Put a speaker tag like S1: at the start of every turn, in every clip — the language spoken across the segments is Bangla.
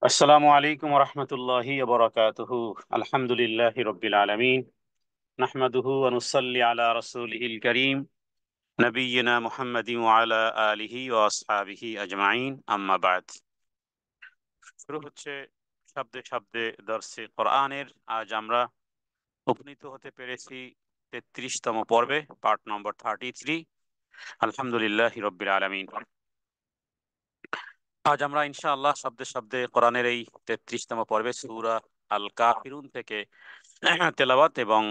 S1: আসসালামু আলাইকুম রহমতুল্লাহি বরকাতুহু। আলহামদুলিল্লাহি রব্বিল আলামিন, নাহমাদুহু ওয়া নুসাল্লি আলা রাসূলিহিল কারীম নবিয়্যিনা মুহাম্মাদিন ওয়া আলা আলিহি ওয়া আসহাবিহি আজমাইন, আম্মা বাদ। শুরু হচ্ছে শব্দে শব্দে দর্সে কোরআনের। আজ আমরা উপনীত হতে পেরেছি 33তম পর্বে, পার্ট নম্বর 33। আলহামদুলিল্লাহি রব্বিল আলামিন। আজ আমরা ইনশাআল্লাহ শব্দে শব্দে কোরআনের এই 33তম পর্বে সূরা আল কাফিরুন থেকে তেলাওয়াত এবং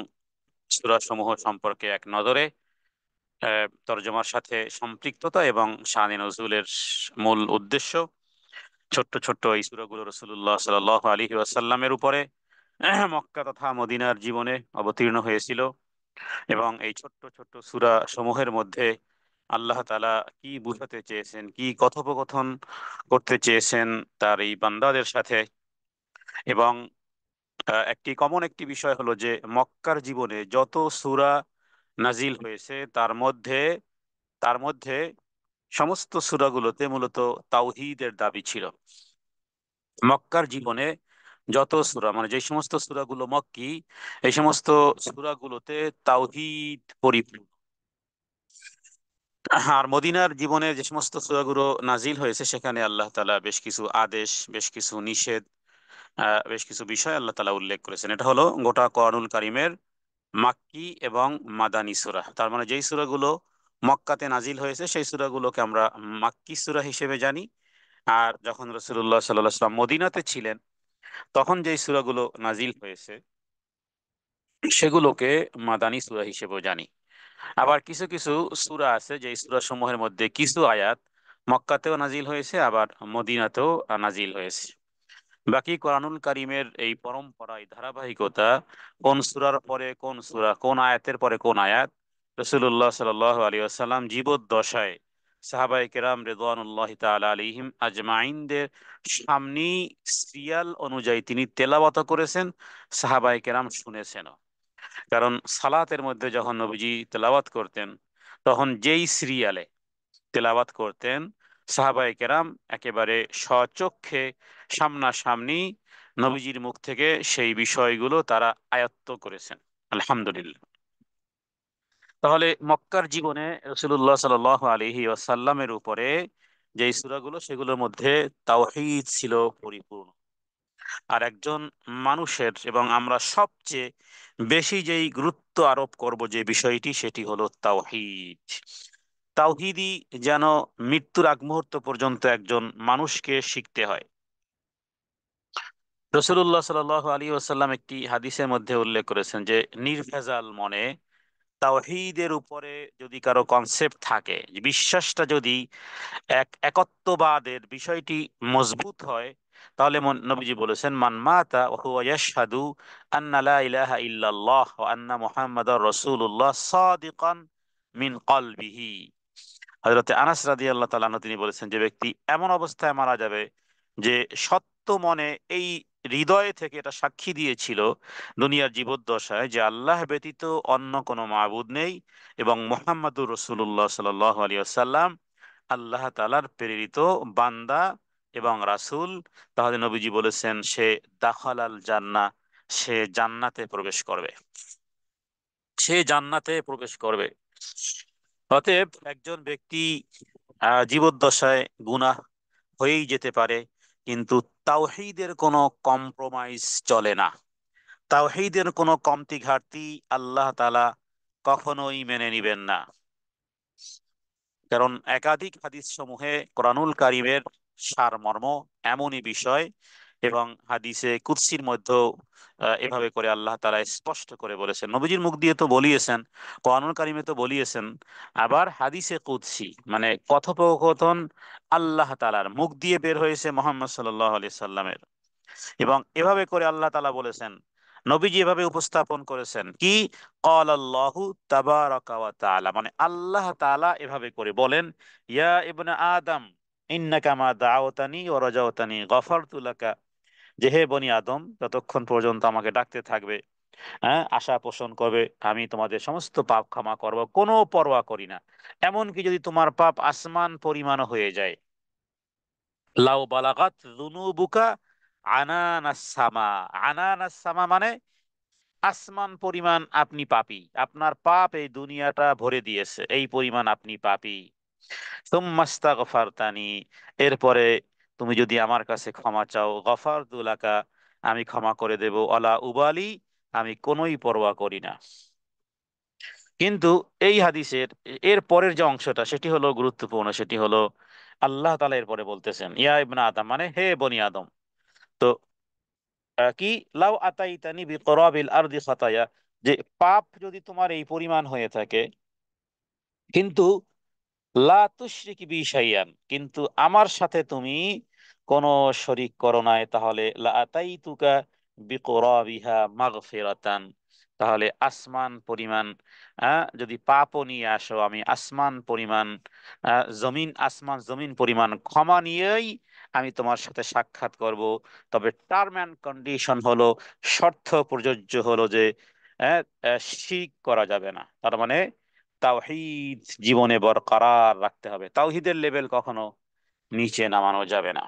S1: সূরা সমূহ সম্পর্কে এক নজরে তরজমার সাথে সম্পৃক্ততা এবং শানে নজুলের মূল উদ্দেশ্য। ছোট্ট ছোট্ট এই সূরাগুলো রাসূলুল্লাহ সাল্লাল্লাহু আলাইহি ওয়াসাল্লামের উপরে মক্কা তথা মদিনার জীবনে অবতীর্ণ হয়েছিল, এবং এই ছোট্ট ছোট্ট সূরা সমূহের মধ্যে আল্লাহ তাআলা কি বুঝাতে চেয়েছেন, কি কথোপকথন করতে চেয়েছেন তার এই বান্দাদের সাথে। এবং একটি কমন একটি বিষয় হলো যে মক্কার জীবনে যত সূরা নাজিল হয়েছে তার মধ্যে সমস্ত সূরাগুলোতে মূলত তাওহীদের দাবি ছিল। মক্কার জীবনে যত সূরা, মানে যে সমস্ত সূরাগুলো মক্কি, এই সমস্ত সূরাগুলোতে তাওহীদ পরিপূর্ণ। আর মদিনার জীবনে যে সমস্ত সূরাগুলো নাজিল হয়েছে সেখানে আল্লাহ তাআলা বেশ কিছু আদেশ, বেশ কিছু নিষেধ, বেশ কিছু বিষয় আল্লাহ তাআলা উল্লেখ করেছেন। এটা হলো গোটা কোরআনুল কারীমের মাক্কি এবং মাদানী সূরা। তার মানে যেই সূরাগুলো মক্কাতে নাজিল হয়েছে সেই সূরাগুলোকে আমরা মাক্কি সূরা হিসেবে জানি। আর যখন রাসূলুল্লাহ সাল্লাল্লাহু আলাইহি ওয়াসাল্লাম মদিনাতে ছিলেন তখন যেই সূরাগুলো নাজিল হয়েছে সেগুলোকে মাদানী সূরা হিসেবেও জানি। আবার কিছু কিছু সূরা আছে যেই সূরা সমূহের মধ্যে কিছু আয়াত মক্কাতেও নাজিল হয়েছে, আবার মদিনাতেও নাজিল হয়েছে। বাকি কোরআনুল কারীমের এই পরম্পরা, এই ধারাবাহিকতা, কোন সূরার পরে কোন সূরা, কোন আয়াতের পরে কোন আয়াত, রাসূলুল্লাহ সাল্লাল্লাহু আলাইহি ওয়াসাল্লাম জীবদ্দশায় সাহাবায়ে কেরাম রিদওয়ানুল্লাহি তাআলা আলাইহিম আজমাইনদের সামনেই সিরিয়াল অনুযায়ী তিনি তেলাওয়াত করেছেন, সাহাবায়ে কেরাম শুনেছেন। কারণ সালাতের মধ্যে যখন নবীজি তেলাওয়াত করতেন তখন যেই সিরিয়ালে তেলাওয়াত করতেন সাহাবায়ে কেরাম একেবারে সচক্ষে সামনাসামনি নবীজির মুখ থেকে সেই বিষয়গুলো তারা আয়ত্ত করেছেন। আলহামদুলিল্লাহ। তাহলে মক্কার জীবনে রাসূলুল্লাহ সাল্লাল্লাহু আলাইহি ওয়াসাল্লামের উপরে যেই সূরাগুলো সেগুলোর মধ্যে তাওহীদ ছিল পরিপূর্ণ। আর একজন মানুষের, এবং আমরা সবচেয়ে বেশি যেই গুরুত্ব আরোপ করব যে বিষয়টি, সেটি হলো তাওহীদ। তাওহীদই যেন মৃত্যুর আগ মুহূর্ত পর্যন্ত একজন মানুষকে শিখতে হয়। রাসূলুল্লাহ সাল্লাল্লাহু আলাইহি ওয়াসাল্লাম একটি হাদিসের মধ্যে উল্লেখ করেছেন যে নির্ভেজাল মনে তাওহীদের উপরে যদি কারো কনসেপ্ট থাকে, যে বিশ্বাসটা যদি একত্ববাদের বিষয়টি মজবুত হয়, তাহলে নবীজি বলেছেন মান মাতা ওয়া হুয়া ইয়াশহাদু আন্না লা ইলাহা ইল্লাল্লাহ ওয়া আন্না মুহাম্মাদার রাসূলুল্লাহ সাদিকান মিন কলবিহি। হযরতে আনাস রাদিয়াল্লাহু তাআলা আনহু তিনি বলেছেন, যে ব্যক্তি এমন অবস্থায় মারা যাবে যে সত্য মনে এই হৃদয়ে থেকে এটা সাক্ষী দিয়েছিল দুনিয়ার জীবদ্দশায় যে আল্লাহ ব্যতীত অন্য কোনো মাবুদ নেই এবং মুহাম্মাদুর রাসূলুল্লাহ সাল্লাল্লাহু আলাইহি ওয়াসাল্লাম আল্লাহ তাআলার প্রেরিত বান্দা এবং রাসূল, তাহলে নবীজি বলেছেন সে দাখালাল জান্নাহ, সে জান্নাতে প্রবেশ করবে, সে জান্নাতে প্রবেশ করবে। অতএব একজন ব্যক্তি জীবদ্দশায় গুনাহ হয়েই যেতে পারে, কিন্তু তাওহীদের কোনো কম্প্রোমাইজ চলে না। তাওহীদের কোনো কমতি ঘাটতি আল্লাহ তাআলা কখনোই মেনে নিবেন না। কারণ একাধিক হাদিস সমূহে কোরআনুল কারীমের সারমর্ম এমনই বিষয়, এবং হাদিসে কুদসির মধ্যেও এভাবে করে আল্লাহ তাআলা স্পষ্ট করে বলেছেন। নবীজির মুখ দিয়ে তো বলিয়েছেন, কোরআনুল কারীমে তো বলিয়েছেন, আবার হাদিসে কুদসি মানে কথোপকথন আল্লাহ তাআলার মুখ দিয়ে বের হয়েছে মুহাম্মদ সাল্লাল্লাহু আলাইহি সাল্লামের। এবং এভাবে করে আল্লাহ তাআলা বলেছেন, নবীজি এভাবে উপস্থাপন করেছেন কি, ক্বাল আল্লাহু তাবারাকা ওয়া তাআলা, মানে আল্লাহ তাআলা এভাবে করে বলেন, ইয়া ইবনে আদম ইন্নাকা মা দাআওতানি ওয়া রাজাওতানি গফারতু লাকা, যে হে বনি আদম, যতক্ষণ পর্যন্ত আমাকে ডাকতে থাকবে, হ্যাঁ, আশা পোষণ করবে, আমি তোমাদের সমস্ত পাপ ক্ষমা করব, কোনো পরোয়া করি না। এমনকি যদি তোমার পাপ আসমান পরিমাণ হয়ে যায়, লাউ বালাগাত যুনুবুকা আনানাস সামা। আনানাস সামা মানে আসমান পরিমাণ আপনি পাপী, আপনার পাপ এই দুনিয়াটা ভরে দিয়েছে, এই পরিমাণ আপনি পাপী। সুম্মাস্তাগফারতানি, এরপরে তুমি যদি আমার কাছে ক্ষমা চাও, গফারতু লাকা, আমি ক্ষমা করে দেব, অলা উবালি, আমি কোনোই পরোয়া করি না। কিন্তু এই হাদিসের এর পরের যে অংশটা সেটি হলো গুরুত্বপূর্ণ, সেটি হলো আল্লাহ তাআলা এরপরে বলতেছেন, ইয়া ইবনা আদম, মানে হে বনি আদম। তো কি, লাউ আতাইতানি বিকরাবিল আরদি খাতায়া, যে পাপ যদি তোমার এই পরিমাণ হয়ে থাকে, কিন্তু লা তুশরিক বি শাইয়ান, কিন্তু আমার সাথে তুমি কোনো শরিক করো নাই, তাহলে লা আতাইতুকা বিকরাবিহা মাগফিরাতান, তাহলে আসমান পরিমাণ যদি পাপও নিয়ে আসো, আমি আসমান পরিমাণ জমিন, আসমান জমিন পরিমাণ ক্ষমা নিয়েই আমি তোমার সাথে সাক্ষাৎ করব। তবে টার্ম অ্যান্ড কন্ডিশন হলো, শর্ত প্রযোজ্য হলো যে শিরক করা যাবে না। তার মানে তাওহীদ জীবনে বরকরার রাখতে হবে, তাওহীদের লেভেল কখনো নিচে নামানো যাবে না।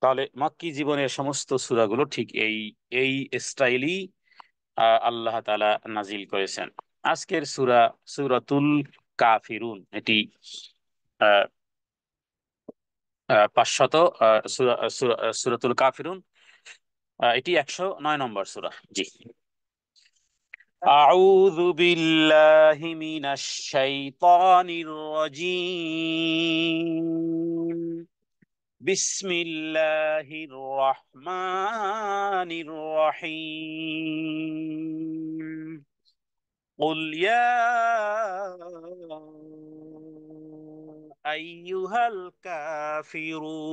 S1: তাহলে মক্কি জীবনের সমস্ত সূরাগুলো ঠিক এই এই স্টাইলই আল্লাহ তাআলা নাজিল করেছেন। আজকের সূরা সূরাতুল কাফিরুন, এটি আহ, 500 সূরাতুল কাফিরুন, এটি 109 নম্বর সূরা। জি। أعوذ بالله من الشيطان الرجيم. بسم الله الرحمن الرحيم. قل يا أيها الكافرون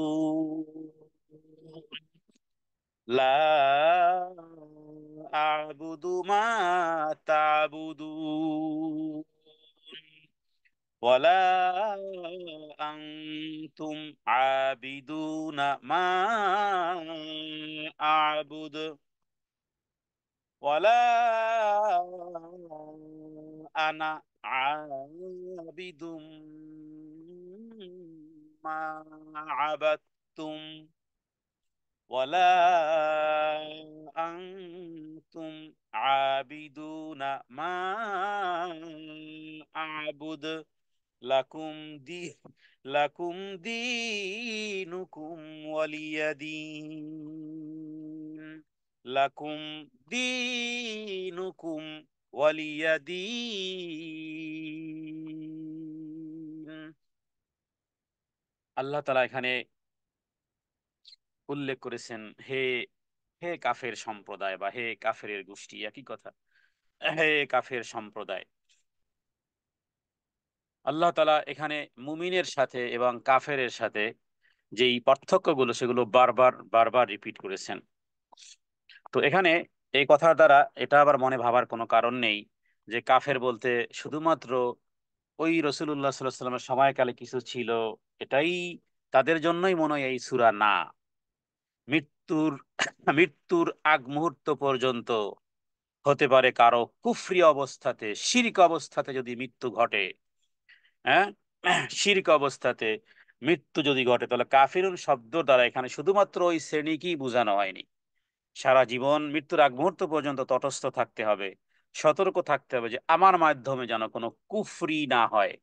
S1: لا أعبد ما تعبدون ولا أنتم عابدون ما أعبد ولا أنا عابد ما عبدتم ولا أنتم عابدون ما أعبد لكم دي لكم دينكم ولي دين لكم دينكم ولي دين। আল্লাহ তাআলা এখানে উল্লেখ করেছেন, হে হে কাফের সম্প্রদায়, বা হে কাফেরের গোষ্ঠী, একই কথা, হে কাফের সম্প্রদায়। আল্লাহ তাআলা এখানে মুমিনের সাথে এবং কাফেরের সাথে যেই পার্থক্যগুলো সেগুলো বারবার বারবার রিপিট করেছেন। তো এখানে এই কথার দ্বারা এটা আবার মনে ভাবার কোনো কারণ নেই যে কাফের বলতে শুধুমাত্র ওই রাসূলুল্লাহ সাল্লাল্লাহু আলাইহি ওয়াসাল্লামের সময়কালে কিছু ছিল, এটাই তাদের জন্যই মনে হয় এই সূরা, না। মৃত্যুর মৃত্যুর আগ মুহূর্ত পর্যন্ত হতে পারে কারো কুফরি অবস্থাতে, শিরক অবস্থাতে যদি মৃত্যু ঘটে, হ্যাঁ, শিরক অবস্থাতে মৃত্যু যদি ঘটে, তাহলে কাফিরুন শব্দ দ্বারা এখানে শুধুমাত্র ওই শ্রেণীকেই বোঝানো হয়নি। সারা জীবন মৃত্যুর আগ মুহূর্ত পর্যন্ত তটস্থ থাকতে হবে, সতর্ক থাকতে হবে যে আমার মাধ্যমে যেন কোনো কুফরি না হয়।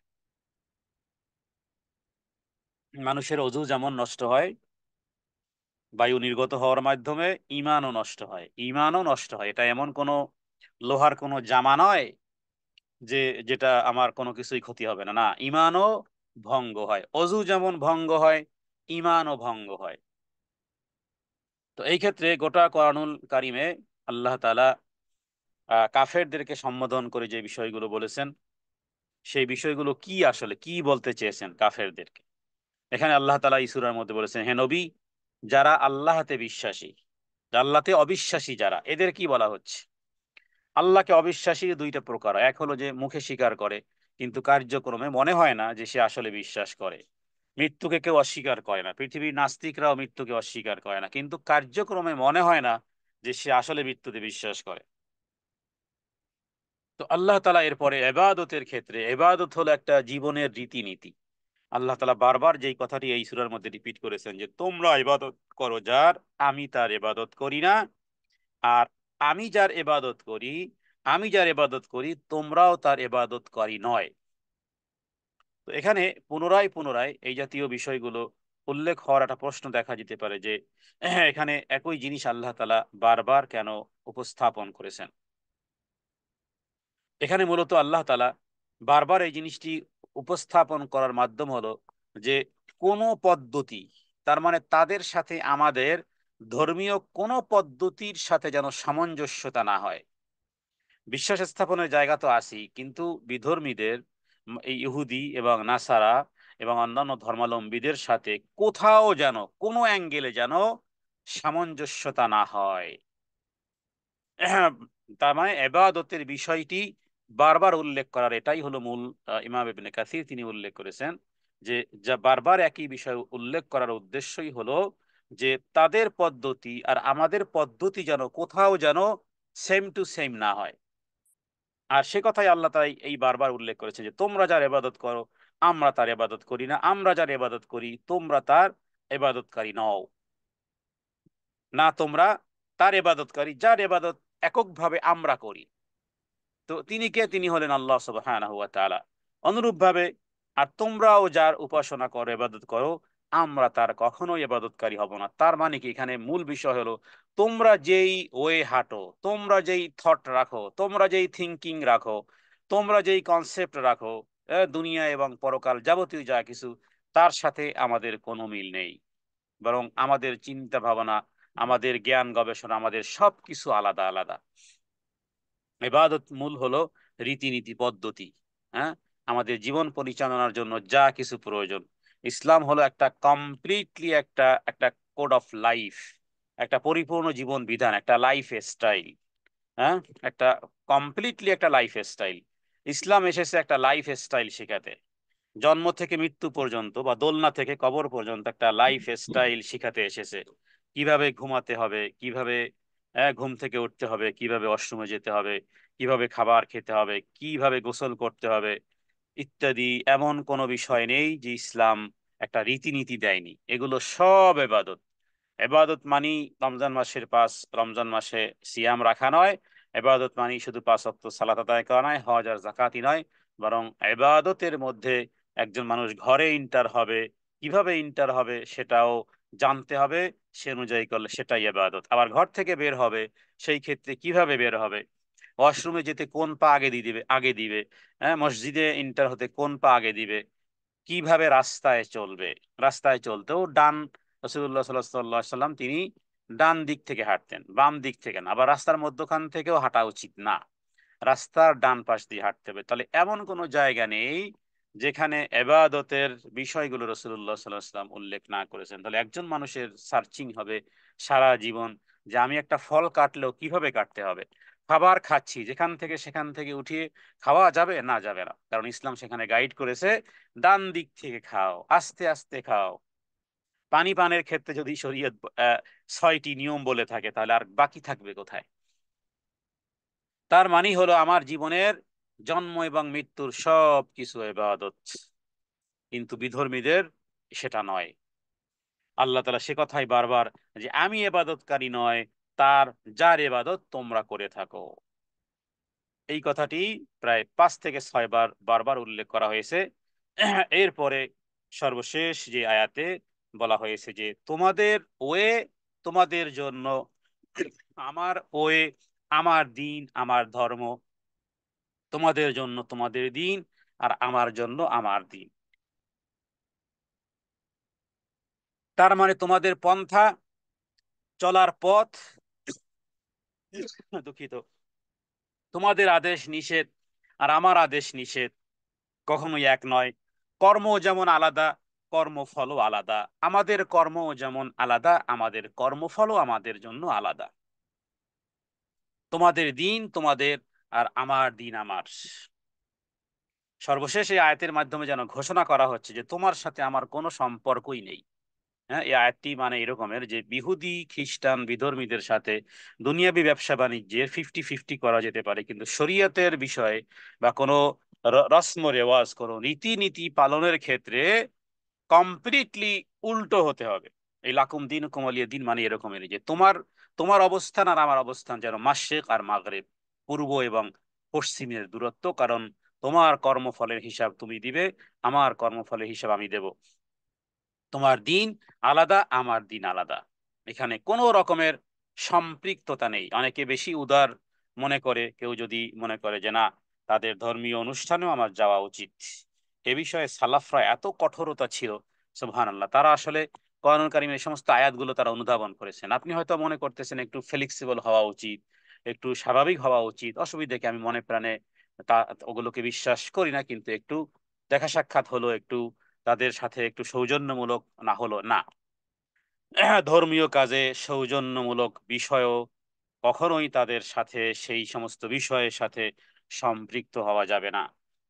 S1: মানুষের অজু যেমন নষ্ট হয় বায়ু নির্গত হওয়ার মাধ্যমে, ইমানও নষ্ট হয়, ইমানও নষ্ট হয়। এটা এমন কোনো লোহার কোনো জামা নয় যে যেটা আমার কোনো কিছুই ক্ষতি হবে না, না, ইমানও ভঙ্গ হয়। অজু যেমন ভঙ্গ হয়, ইমানও ভঙ্গ হয়। তো এই ক্ষেত্রে গোটা কোরআনুল কারিমে আল্লাহ তাআলা কাফেরদেরকে সম্বোধন করে যে বিষয়গুলো বলেছেন, সেই বিষয়গুলো কি, আসলে কি বলতে চেয়েছেন কাফেরদেরকে। এখানে আল্লাহ তাআলা এই সূরার মধ্যে বলেছেন, হে নবী, যারা আল্লাহতে বিশ্বাসী, আল্লাহতে অবিশ্বাসী যারা, এদের কি বলা হচ্ছে? আল্লাহকে অবিশ্বাসী দুইটা প্রকার, এক হলো যে মুখে স্বীকার করে কিন্তু কার্যক্রমে মনে হয় না যে সে আসলে বিশ্বাস করে। মৃত্যুকে কেউ অস্বীকার করে না, পৃথিবীর নাস্তিকরাও মৃত্যুকে অস্বীকার করে না, কিন্তু কার্যক্রমে মনে হয় না যে সে আসলে মৃত্যুতে বিশ্বাস করে। তো আল্লাহ তাআলা এরপরে ইবাদতের ক্ষেত্রে, ইবাদত হলো একটা জীবনের রীতিনীতি, আল্লাহ তাআলা বারবার যেই কথাটি এই সূরার মধ্যে রিপিট করেছেন যে তোমরা ইবাদত করো যার, আমি তার ইবাদত করি না, আর আমি যার ইবাদত করি তোমরাও তার ইবাদতকারী নয়। তো এখানে পুনরায় পুনরায় এই জাতীয় বিষয়গুলো উল্লেখ হওয়ার একটা প্রশ্ন দেখা যেতে পারে যে এখানে একই জিনিস আল্লাহ তাআলা বারবার কেন উপস্থাপন করেছেন। এখানে মূলত আল্লাহ তাআলা বারবার এই জিনিসটি উপস্থাপন করার মাধ্যম হলো যে কোনো পদ্ধতি, তার মানে তাদের সাথে আমাদের ধর্মীয় কোনো পদ্ধতির সাথে যেন সামঞ্জস্যতা না হয়। বিশ্বাস স্থাপনের জায়গা তো আছেই, কিন্তু বিধর্মীদের এই ইহুদি এবং নাসারা এবং অন্যান্য ধর্মাবলম্বীদের সাথে কোথাও যেন কোনো অ্যাঙ্গেলে যেন সামঞ্জস্যতা না হয়। তার মানে এবাদতের বিষয়টি বারবার উল্লেখ করার এটাই হলো মূল। ইমাম ইবনে কাসির তিনি উল্লেখ করেছেন যে যা বারবার একই বিষয় উল্লেখ করার উদ্দেশ্যই হলো যে তাদের পদ্ধতি আর আমাদের পদ্ধতি যেন কোথাও যেন সেম টু সেম না হয়। আর সে কথাই আল্লাহ তাই এই বারবার উল্লেখ করেছে যে তোমরা যার ইবাদত করো আমরা তার ইবাদত করি না, আমরা যার ইবাদত করি তোমরা তার ইবাদতকারী নও। না তোমরা তার ইবাদতকারী যার ইবাদত এককভাবে আমরা করি। তো তিনি কে? তিনি হলেন আল্লাহ সুবহানাহু ওয়া তাআলা। অনুরূপভাবে আর তোমরাও যার উপাসনা করো ইবাদত করো আমরা তার কখনোই ইবাদতকারী হব না। তার মানে কি এখানে মূল বিষয় হলো তোমরা যেই ওয়ে হাঁটো, তোমরা যেই থট রাখো, তোমরা যেই থিঙ্কিং রাখো, তোমরা যেই কনসেপ্ট রাখো, দুনিয়া এবং পরকাল যাবতীয় যা কিছু, তার সাথে আমাদের কোনো মিল নেই। বরং আমাদের চিন্তা ভাবনা, আমাদের জ্ঞান গবেষণা, আমাদের সবকিছু আলাদা আলাদা। ইবাদত মূল হলো রীতিনীতি পদ্ধতি। হ্যাঁ, আমাদের জীবন পরিচালনার জন্য যা কিছু প্রয়োজন, ইসলাম হলো একটা কমপ্লিটলি একটা একটা কোড অফ লাইফ, একটা পরিপূর্ণ জীবন বিধান, একটা লাইফ স্টাইল। হ্যাঁ, একটা কমপ্লিটলি একটা লাইফ স্টাইল। ইসলাম এসেছে একটা লাইফ স্টাইল শেখাতে। জন্ম থেকে মৃত্যু পর্যন্ত বা দোলনা থেকে কবর পর্যন্ত একটা লাইফ স্টাইল শিখাতে এসেছে। কিভাবে ঘুমাতে হবে, কিভাবে ঘুম থেকে উঠতে হবে, কিভাবে ওয়াশরুমে যেতে হবে, কিভাবে খাবার খেতে হবে, কিভাবে গোসল করতে হবে ইত্যাদি। এমন কোনো বিষয় নেই যে ইসলাম একটা রীতিনীতি দেয়নি। এগুলো সব ইবাদত। এবাদত মানি রমজান মাসের রমজান মাসে সিয়াম রাখা নয়। এবাদত মানি শুধু 5 ওয়াক্ত সালাত আদায় করা নয়, হজ আর জাকাতই নয়। বরং এবাদতের মধ্যে একজন মানুষ ঘরে ইন্টার হবে, কিভাবে ইন্টার হবে সেটাও জানতে হবে। সে অনুযায়ী করলে সেটাই এবাদত। আবার ঘর থেকে বের হবে, সেই ক্ষেত্রে কিভাবে বের হবে, ওয়াশরুমে যেতে কোন পা আগে দিবে, হ্যাঁ, মসজিদে ইন্টার হতে কোন পা আগে দিবে, কিভাবে রাস্তায় চলবে, রাস্তায় চলতেও ডান, রাসূলুল্লাহ সাল্লাল্লাহু আলাইহি সাল্লাম তিনি ডান দিক থেকে হাঁটতেন, বাম দিক থেকে না। আবার রাস্তার মধ্যখান থেকেও হাঁটা উচিত না, রাস্তার ডান পাশ দিয়ে হাঁটতে হবে। তাহলে এমন কোনো জায়গা নেই যেখানে এবাদতের বিষয়গুলো রাসূলুল্লাহ সাল্লাল্লাহু আলাইহি সাল্লাম উল্লেখ না করেছেন। তাহলে একজন মানুষের সার্চিং হবে সারা জীবন যে আমি একটা ফল কাটলেও কিভাবে কাটতে হবে, খাবার খাচ্ছি যেখান থেকে সেখান থেকে উঠিয়ে খাওয়া যাবে না, যাবে না, কারণ ইসলাম সেখানে গাইড করেছে ডান দিক থেকে খাও, আস্তে আস্তে খাও। পানি পানের ক্ষেত্রে যদি শরীয়ত 6টি নিয়ম বলে থাকে তাহলে আর বাকি থাকবে কোথায়? তার মানে হলো আমার জীবনের জন্ম এবং মৃত্যুর সব কিছু ইবাদত। কিন্তু বিধর্মীদের সেটা নয়। আল্লাহ তাআলা সে কথাই বারবার যে আমি ইবাদতকারী নয়, তার যার ইবাদত তোমরা করে থাকো। এই কথাটি প্রায় 5 থেকে 6 বার বারবার উল্লেখ করা হয়েছে। এরপরে সর্বশেষ যে আয়াতে বলা হয়েছে যে তোমাদের ওয়ে তোমাদের জন্য আমার ওয়ে, আমার দিন আমার ধর্ম, তোমাদের জন্য তোমাদের দিন আর আমার জন্য আমার দিন। তার মানে তোমাদের পন্থা, চলার পথ, দুঃখিত, তোমাদের আদেশ নিষেধ আর আমার আদেশ নিষেধ কখনোই এক নয়। কর্ম যেমন আলাদা, কর্মফলও আলাদা। আমাদের কর্ম যেমন আলাদা, আমাদের কর্মফলও আমাদের জন্য আলাদা। তোমাদের দিন তোমাদের আর আমার দিন আমার। সর্বশেষ এই আয়াতের মাধ্যমে যেন ঘোষণা করা হচ্ছে যে তোমার সাথে আমার কোনো সম্পর্কই নেই। হ্যাঁ, এই আয়াতটি মানে এরকমের যে বিহুদি খ্রিস্টান বিধর্মীদের সাথে দুনিয়াবি ব্যবসা বাণিজ্যে 50-50 করা যেতে পারে, কিন্তু শরীয়তের বিষয়ে বা কোনো রসম রেওয়াজ, কোনো রীতিনীতি পালনের ক্ষেত্রে কমপ্লিটলি উল্টো হতে হবে। এই লাকুম দিন কুমলিয়া দিন মানে এরকমের, যে তোমার তোমার অবস্থান আর আমার অবস্থান যেন মাশরিক আর মাগরিব, পূর্ব এবং পশ্চিমের দূরত্ব। কারণ তোমার কর্মফলের হিসাব তুমি দিবে, আমার কর্মফলের হিসাব আমি দেব। তোমার দিন আলাদা, আমার দিন আলাদা, এখানে কোনো রকমের সম্পৃক্ততা নেই। অনেকে বেশি উদার মনে করে, কেউ যদি মনে করে যে না, তাদের ধর্মীয় অনুষ্ঠানেও আমার যাওয়া উচিত, এ বিষয়ে সালাফরা এত কঠোরতা ছিল, সুবহানাল্লাহ। তারা আসলে কোরআনুল কারীমের এই সমস্ত আয়াতগুলো তারা অনুধাবন করেছেন। আপনি হয়তো মনে করতেছেন একটু ফ্লেক্সিবল হওয়া উচিত, একটু স্বাভাবিক হওয়া উচিত, অসুবিধা কি, আমি মনে প্রাণে তা ওগুলোকে বিশ্বাস করি না, কিন্তু একটু দেখা সাক্ষাৎ হলো, একটু তাদের সাথে একটু সৌজন্যমূলক না হলো না। ধর্মীয় কাজে সৌজন্যমূলক বিষয়ও কখনোই তাদের সাথে, সেই সমস্ত বিষয়ের সাথে সম্পৃক্ত হওয়া যাবে না।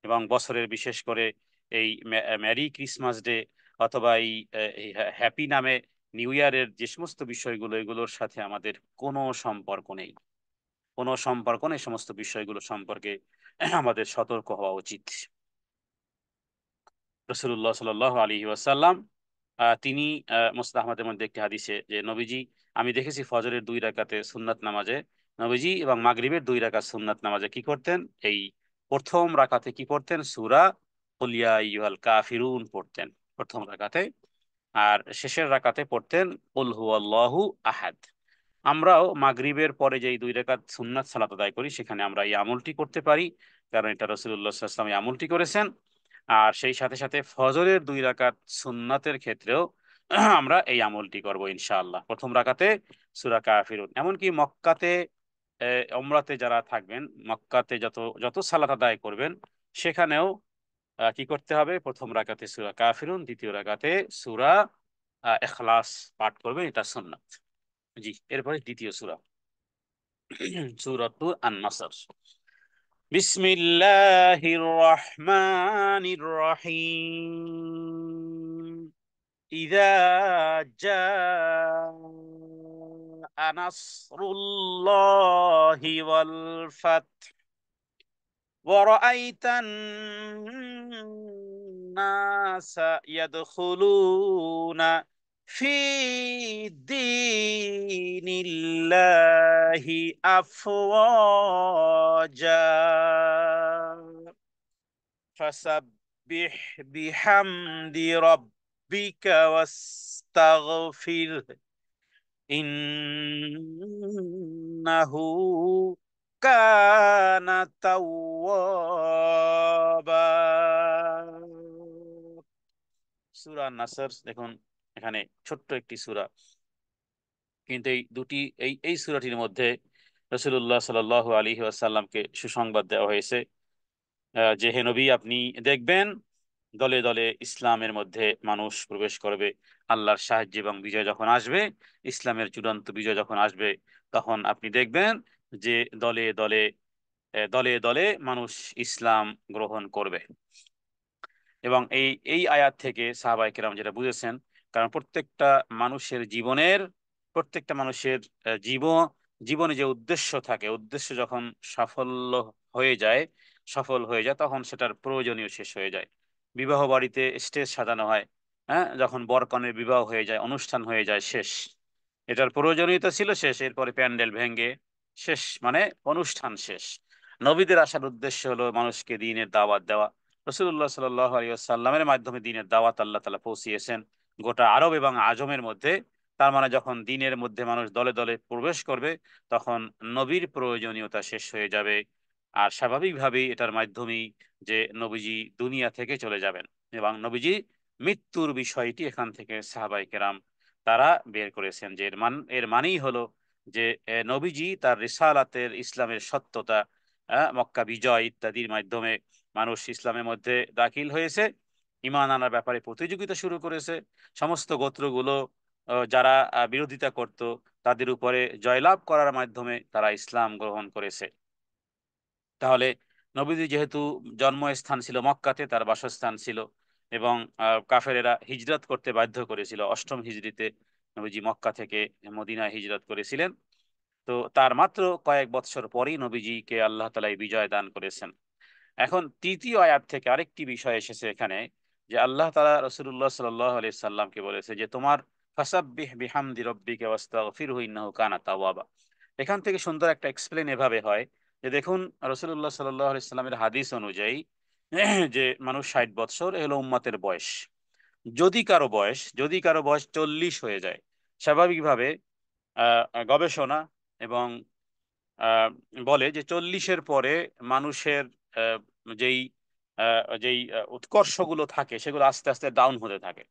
S1: এবং বছরের বিশেষ করে এই ম্যারি ক্রিসমাস ডে অথবা এই হ্যাপি নামে নিউ ইয়ারের যে সমস্ত বিষয়গুলো, এগুলোর সাথে আমাদের কোনো সম্পর্ক নেই, কোনো সম্পর্ক নেই। সমস্ত বিষয়গুলো সম্পর্কে আমাদের সতর্ক হওয়া উচিত। রসুল্লাহ সাল আলী ওয়াসাল্লাম তিনি মুসনাদ আহমদের মধ্যে একটি হাদিসে, যে নবীজি, আমি দেখেছি ফজরের 2 রাকাতে সুন্নাত নামাজে নবীজি এবং মাগরিবের 2 রাকাত সুন্নাত নামাজে কি করতেন, এই প্রথম রাকাতে কি পড়তেন, সূরা কুল ইয়া আইয়ুহাল কাফিরুন পড়তেন প্রথম রাকাতে, আর শেষের রাকাতে পড়তেন কুল হুয়াল্লাহু আহাদ। আমরাও মাগরিবের পরে যে 2 রাকাত সুন্নাত সালাত আদায় করি, সেখানে আমরা এই আমলটি করতে পারি, কারণ এটা রাসূলুল্লাহ সাল্লাল্লাহু আলাইহি ওয়াসাল্লাম এই আমলটি করেছেন। আর সেই সাথে সাথে ফজরের 2 রাকাত সুন্নাতের ক্ষেত্রেও আমরা এই আমলটি করব ইনশাআল্লাহ, প্রথম রাকাতে সূরা কাফিরুন। এমনকি মক্কাতে উমরাতে যারা থাকবেন, মক্কাতে যত যত সালাত আদায় করবেন, সেখানেও কি করতে হবে, প্রথম রাকাতে সূরা কাফিরুন, দ্বিতীয় রাকাতে সূরা ইখলাস পাঠ করবেন, এটা সুন্নাত। জি, এরপরে দ্বিতীয় সূরা, সূরাতুল আন-নাসর। বিসমিল্লাহির রহমানির রহিম। ইযা জাআ নাসরুল্লাহি ওয়াল ফাতহ ورأيت الناس يدخلون في دين الله أفواجا فسبح بحمد ربك واستغفره إنه كان توابا। সূরা নাসর দেখুন, এখানে ছোট্ট একটি সূরা, কিন্তু এই দুটি এই এই সূরাটির মধ্যে রাসূলুল্লাহ সাল্লাল্লাহু আলাইহি ওয়াসাল্লামকে সুসংবাদ দেওয়া হয়েছে, যে হে নবী, আপনি দেখবেন দলে দলে ইসলামের মধ্যে মানুষ প্রবেশ করবে। আল্লাহর সাহায্য এবং বিজয় যখন আসবে, ইসলামের চূড়ান্ত বিজয় যখন আসবে, তখন আপনি দেখবেন যে দলে দলে দলে দলে মানুষ ইসলাম গ্রহণ করবে। এবং এই এই আয়াত থেকে সাহাবায়ে কেরাম যেটা বুঝেছেন, কারণ প্রত্যেকটা মানুষের জীবনে যে উদ্দেশ্য থাকে, উদ্দেশ্য যখন সাফল্য হয়ে যায় সফল হয়ে যায়, তখন সেটার প্রয়োজনীয় শেষ হয়ে যায়। বিবাহ বাড়িতে স্টেজ সাজানো হয়, হ্যাঁ, যখন বর কনের বিবাহ হয়ে যায়, অনুষ্ঠান হয়ে যায়, শেষ, এটার প্রয়োজনীয়তা ছিল শেষ, এরপরে প্যান্ডেল ভেঙ্গে শেষ, মানে অনুষ্ঠান শেষ। নবীদের আসার উদ্দেশ্য হলো মানুষকে দ্বীনের দাওয়াত দেওয়া। রাসূলুল্লাহ সাল্লাল্লাহু আলাইহি ওয়াসাল্লামের মাধ্যমে দ্বীনের দাওয়াত আল্লাহ তাআলা পৌঁছিয়েছেন গোটা আরব এবং আজমের মধ্যে। তার মানে যখন দ্বীনের মধ্যে মানুষ দলে দলে প্রবেশ করবে, তখন নবীর প্রয়োজনীয়তা শেষ হয়ে যাবে। আর স্বাভাবিকভাবেই এটার মাধ্যমেই যে নবীজি দুনিয়া থেকে চলে যাবেন, এবং নবীজি মৃত্যুর বিষয়টি এখান থেকে সাহাবায়ে কেরাম তারা বের করেছেন, যে এর মানেই হলো যে নবীজি তার রিসালাতের, ইসলামের সত্যতা, মক্কা বিজয় ইত্যাদির মাধ্যমে মানুষ ইসলামের মধ্যে দাখিল হয়েছে, ঈমান আনার ব্যাপারে প্রতিযোগিতা শুরু করেছে। সমস্ত গোত্রগুলো যারা বিরোধিতা করত, তাদের উপরে জয়লাভ করার মাধ্যমে তারা ইসলাম গ্রহণ করেছে। তাহলে নবীজি যেহেতু জন্মস্থান ছিল মক্কাতে, তার বাসস্থান ছিল, এবং কাফেরেরা হিজরত করতে বাধ্য করেছিল, অষ্টম হিজরিতে নবীজি মক্কা থেকে মদিনায় হিজরত করেছিলেন। তো তার মাত্র কয়েক বৎসর পরেই নবীজিকে আল্লাহ তাআলা এই বিজয় দান করেছেন। এখন তৃতীয় আয়াত থেকে আরেকটি বিষয় এসেছে এখানে, যে আল্লাহ তাআলা রাসূলুল্লাহ সাল্লাল্লাহু আলাইহি সাল্লামকে বলেছে যে তোমার ফাসাব্বিহ বিহামদি রাব্বিকা ওয়াস্তাগফিরহু ইন্নাহু কানা তাওয়াবা। এখান থেকে সুন্দর একটা এক্সপ্লেন এভাবে হয় যে দেখুন, রাসূলুল্লাহ সাল্লাল্লাহু আলাইহি সাল্লামের হাদিস অনুযায়ী যে মানুষ 60 বছর এ হলো উম্মতের বয়স। যদি কারো বয়স 40 হয়ে যায়, স্বাভাবিকভাবে গবেষণা এবং আহ, বলে যে 40-এর পরে মানুষের আহ, যেই উৎকর্ষগুলো থাকে সেগুলো আস্তে আস্তে ডাউন হতে থাকে।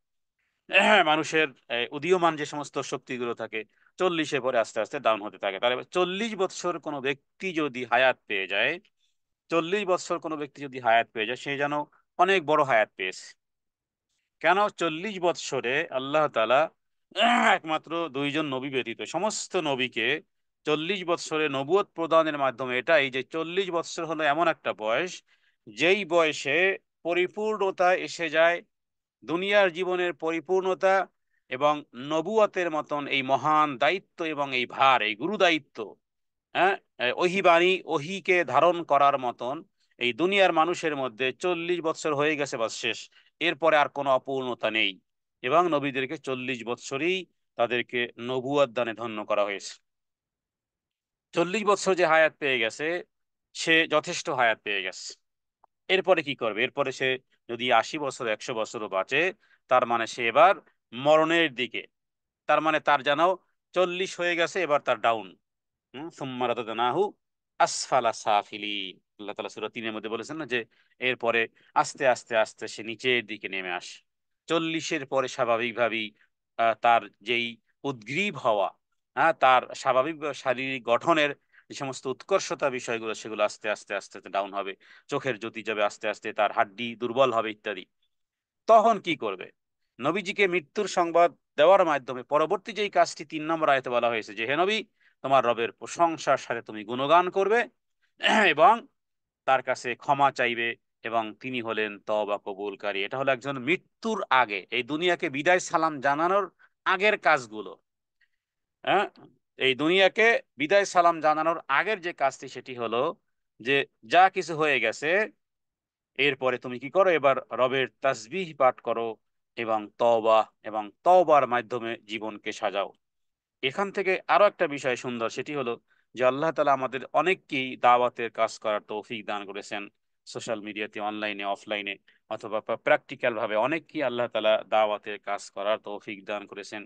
S1: মানুষের উদীয়মান যে সমস্ত শক্তিগুলো থাকে 40-এর পরে আস্তে আস্তে ডাউন হতে থাকে। তাহলে 40 বছর কোনো ব্যক্তি যদি হায়াত পেয়ে যায়, 40 বছর কোনো ব্যক্তি যদি হায়াত পেয়ে যায়, সে যেন অনেক বড় হায়াত পেয়েছে। কেন? 40 বৎসরে আল্লাহ তাআলা একমাত্র দুইজন নবী ব্যতীত সমস্ত নবীকে 40 বৎসরে নবুয়ত প্রদানের মাধ্যমে, এটাই যে 40 বৎসর হলো এমন একটা বয়স যেই বয়সে পরিপূর্ণতা এসে যায়, দুনিয়ার জীবনের পরিপূর্ণতা এবং নবুয়তের মতন এই মহান দায়িত্ব এবং এই ভার, এই গুরু দায়িত্ব, হ্যাঁ, ওহি বাণী ওহিকে ধারণ করার মতন এই দুনিয়ার মানুষের মধ্যে 40 বৎসর হয়ে গেছে, বাস শেষ। এরপরে আর কোনো অপূর্ণতা নেই। এবং নবীদেরকে 40 বৎসরই তাদেরকে নবুয়ত দানে ধন্য করা হয়েছে। 40 বৎসর যে হায়াত পেয়ে গেছে, সে যথেষ্ট হায়াত পেয়ে গেছে। এরপরে কি করবে? এরপরে সে যদি 80 বছর 100 বছরও বাঁচে, তার মানে সে এবার মরণের দিকে। তার মানে তার যেন 40 হয়ে গেছে, এবার তার ডাউন। সুম্মা রাদাদনাহু আসফালা সাফিলিন। আল্লাহ তাআলা সূরা 3-এর মধ্যে বলেছেন না যে এরপরে আস্তে আস্তে আস্তে সে নিচের দিকে নেমে আসে। 40-এর পরে স্বাভাবিকভাবেই তার যেই উদ্গ্রীব হওয়া, হ্যাঁ, তার স্বাভাবিক শারীরিক গঠনের যে সমস্ত উৎকর্ষতা বিষয়গুলো, সেগুলো আস্তে আস্তে আস্তে আস্তে ডাউন হবে। চোখের জ্যোতি যাবে আস্তে আস্তে, তার হাড্ডি দুর্বল হবে ইত্যাদি। তখন কি করবে? নবীজিকে মৃত্যুর সংবাদ দেওয়ার মাধ্যমে পরবর্তী যেই কাজটি 3 নম্বর আয়াতে বলা হয়েছে যে হে নবী, তোমার রবের প্রশংসার সাথে তুমি গুণগান করবে এবং তার কাছে ক্ষমা চাইবে, এবং তিনি হলেন তওবা কবুলকারী। এটা হলো একজন মৃত্যুর আগে, এই দুনিয়াকে বিদায় সালাম জানানোর আগের কাজগুলো। হ্যাঁ, এই দুনিয়াকে বিদায় সালাম জানানোর আগের যে কাজটি, সেটি হলো যে যা কিছু হয়ে গেছে, এরপরে তুমি কি করো? এবার রবের তাসবিহ পাঠ করো এবং তওবা, এবং তওবার মাধ্যমে জীবনকে সাজাও। এখান থেকে আরো একটা বিষয় সুন্দর, সেটি হলো যে আল্লাহ তাআলা আমাদের অনেককেই দাওয়াতের কাজ করার তৌফিক দান করেছেন। সোশ্যাল মিডিয়াতে, অনলাইনে, অফলাইনে, অথবা প্র্যাকটিক্যাল ভাবে অনেককেই আল্লাহ তাআলা দাওয়াতের কাজ করার তৌফিক দান করেছেন।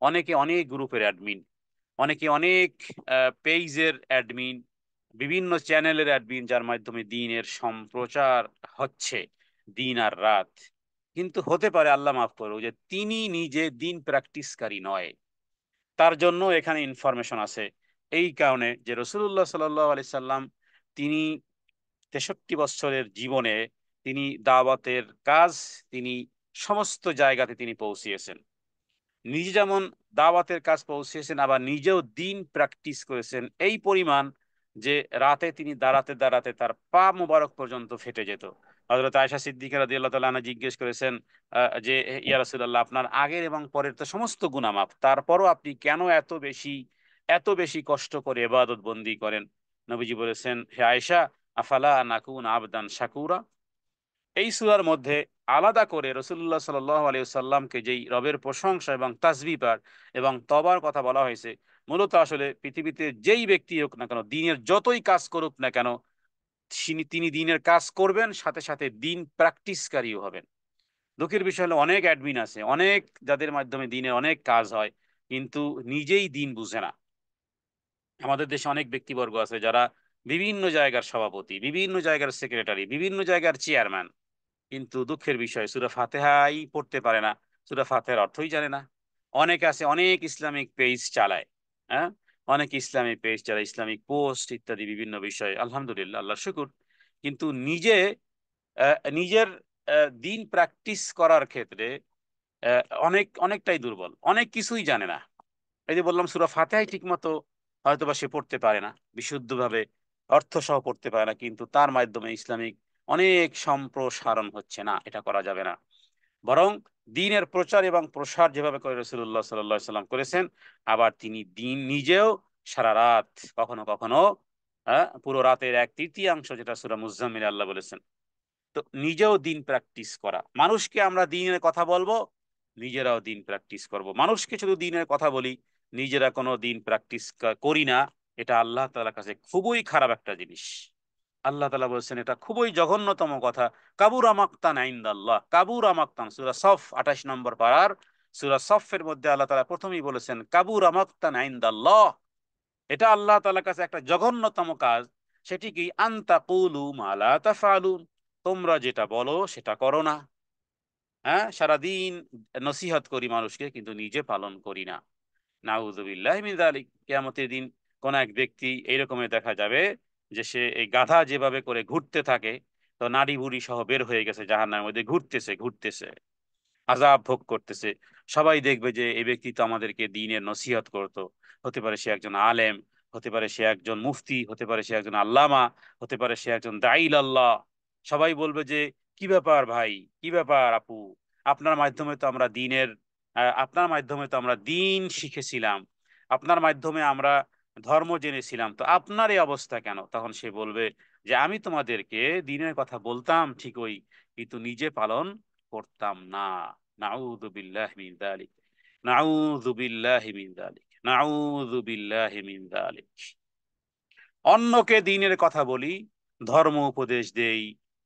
S1: অনেকে অনেক গ্রুপের অ্যাডমিন, অনেকে অনেক পেজের অ্যাডমিন, বিভিন্ন চ্যানেলের অ্যাডমিন, যার মাধ্যমে দিনের সম্প্রচার হচ্ছে দিন আর রাত। কিন্তু হতে পারে, আল্লাহ মাফ করো, যে তিনি নিজে দিন প্র্যাকটিসকারী নয়। তার জন্য এখানে ইনফরমেশন আছে। এই কারণে যে রসুল্লাহ সাল্লাল্লাহু আলাইহি সাল্লাম, তিনি 63 বছরের জীবনে তিনি দাওয়াতের কাজ, তিনি সমস্ত জায়গাতে তিনি পৌঁছিয়েছেন। নিজে যেমন দাওয়াতের কাজ পৌঁছিয়েছেন, আবার নিজেও দিন প্র্যাকটিস করেছেন এই পরিমাণ যে রাতে তিনি দাঁড়াতে দাঁড়াতে তার পা মুবারক পর্যন্ত ফেটে যেত। হযরত আয়েশা সিদ্দিকা রাদিয়াল্লাহু তাআলা আনহা জিজ্ঞেস করেছেন যে ইয়া রাসূলুল্লাহ, আপনার আগের এবং পরের তো সমস্ত গুনাহ মাফ, তারপরও আপনি কেন এত বেশি কষ্ট করে ইবাদত বন্দি করেন? নবীজি বলেছেন, হে আয়েশা, আফালা নাকুন আবদান শাকুরা। এই সূরার মধ্যে আলাদা করে রাসূলুল্লাহ সাল্লাল্লাহু আলাইহি ওয়াসাল্লামকে যেই রবের প্রশংসা এবং তাসবিহ পাঠ এবং তওবার কথা বলা হয়েছে, মূলত আসলে পৃথিবীতে যেই ব্যক্তি হোক না কেন, দিনের যতই কাজ করুক না কেন, তিনি দিনের কাজ করবেন, সাথে সাথে দিন প্র্যাকটিসকারীও হবেন। দুঃখের বিষয় হলো অনেক অ্যাডমিন আছে, অনেক যাদের মাধ্যমে দিনের অনেক কাজ হয়, কিন্তু নিজেই দিন বুঝে না। আমাদের দেশে অনেক ব্যক্তিবর্গ আছে যারা বিভিন্ন জায়গার সভাপতি, বিভিন্ন জায়গার সেক্রেটারি, বিভিন্ন জায়গার চেয়ারম্যান, কিন্তু দুঃখের বিষয় সূরা ফাতিহাই পড়তে পারে না, সূরা ফাতিহার অর্থই জানে না। অনেক আছে, অনেক ইসলামিক পেজ চালায়, হ্যাঁ, অনেক ইসলামিক পেজ চালায়, ইসলামিক পোস্ট ইত্যাদি বিভিন্ন বিষয়, আলহামদুলিল্লাহ, আল্লাহর শুকুর। কিন্তু নিজের দিন প্র্যাকটিস করার ক্ষেত্রে অনেকটাই দুর্বল, অনেক কিছুই জানে না। এই যে বললাম, সূরা ফাতিহাই ঠিক মতো হয়তোবা সে পড়তে পারে না বিশুদ্ধভাবে, অর্থ সহ পড়তে পারে না, কিন্তু তার মাধ্যমে ইসলামিক অনেক সম্প্রসারণ হচ্ছে না, এটা করা যাবে না। বরং দ্বীনের প্রচার এবং প্রসার যেভাবে করে রাসূলুল্লাহ সাল্লাল্লাহু আলাইহি সাল্লাম করেছেন, আবার তিনি দিন নিজেও সারা রাত, কখনো কখনো পুরো রাতের 1/3 যেটা সূরা মুজাম্মিলে আল্লাহ বলেছেন। তো তো নিজেও দিন প্র্যাকটিস করা, মানুষকে আমরা দিনের কথা বলবো, নিজেরাও দিন প্র্যাকটিস করব। মানুষকে শুধু দিনের কথা বলি, নিজেরা কোনো দিন প্র্যাকটিস করি না, এটা আল্লাহ তাআলার কাছে খুবই খারাপ একটা জিনিস। আল্লাহ তাআলা বলছেন এটা খুবই জঘন্যতম কথা। কাবুরা মাকতান ইনদাল্লাহ, কাবুরা মাকতান, সূরা সফ 28 নম্বর পারার সূরা সফের মধ্যে আল্লাহ তাআলা প্রথমেই বলেছেন কাবুরা মাকতান ইনদাল্লাহ। এটা আল্লাহ তাআলার কাছে একটা জঘন্যতম কাজ। সেটি কি? আনতাকুলু মা লা তাফআলুন, তোমরা যেটা বলো সেটা করো না। হ্যাঁ, সারাদিন নসিহত করি মানুষকে, কিন্তু নিজে পালন করি না। নাউযুবিল্লাহি মিন যালিক। কিয়ামতের দিন কোন এক ব্যক্তি এইরকমের দেখা যাবে যে সে এই গাধা যেভাবে করে ঘুরতে থাকে, তো নাড়ি ভুড়ি সহ বের হয়ে গেছে জাহান্নামের মধ্যে, ঘুরতেছে ঘুরতেছে, আযাব ভোগ করতেছে। সবাই দেখবে যে এই ব্যক্তি তো আমাদেরকে দ্বীনের নসিহত করতো। হতে পারে সে একজন আলেম, হতে পারে সে একজন মুফতি, হতে পারে সে একজন আল্লামা, হতে পারে সে একজন দাঈল আল্লাহ। সবাই বলবে যে কি ব্যাপার ভাই, কি ব্যাপার আপু, আপনার মাধ্যমে তো আমরা দ্বীনের আপনার মাধ্যমে তো আমরা দ্বীন শিখেছিলাম, আপনার মাধ্যমে আমরা ধর্ম জেনেছিলাম, তো আপনার এই অবস্থা কেন? তখন সে বলবে যে আমি তোমাদেরকে দ্বীনের কথা বলতাম ঠিকই, কিন্তু নিজে পালন করতাম না। নাউযু বিল্লাহি মিন যালিক, নাউযু বিল্লাহি মিন যালিক, নাউযু বিল্লাহি মিন যালিক। অন্যকে দ্বীনের কথা বলি, ধর্ম উপদেশ দেই,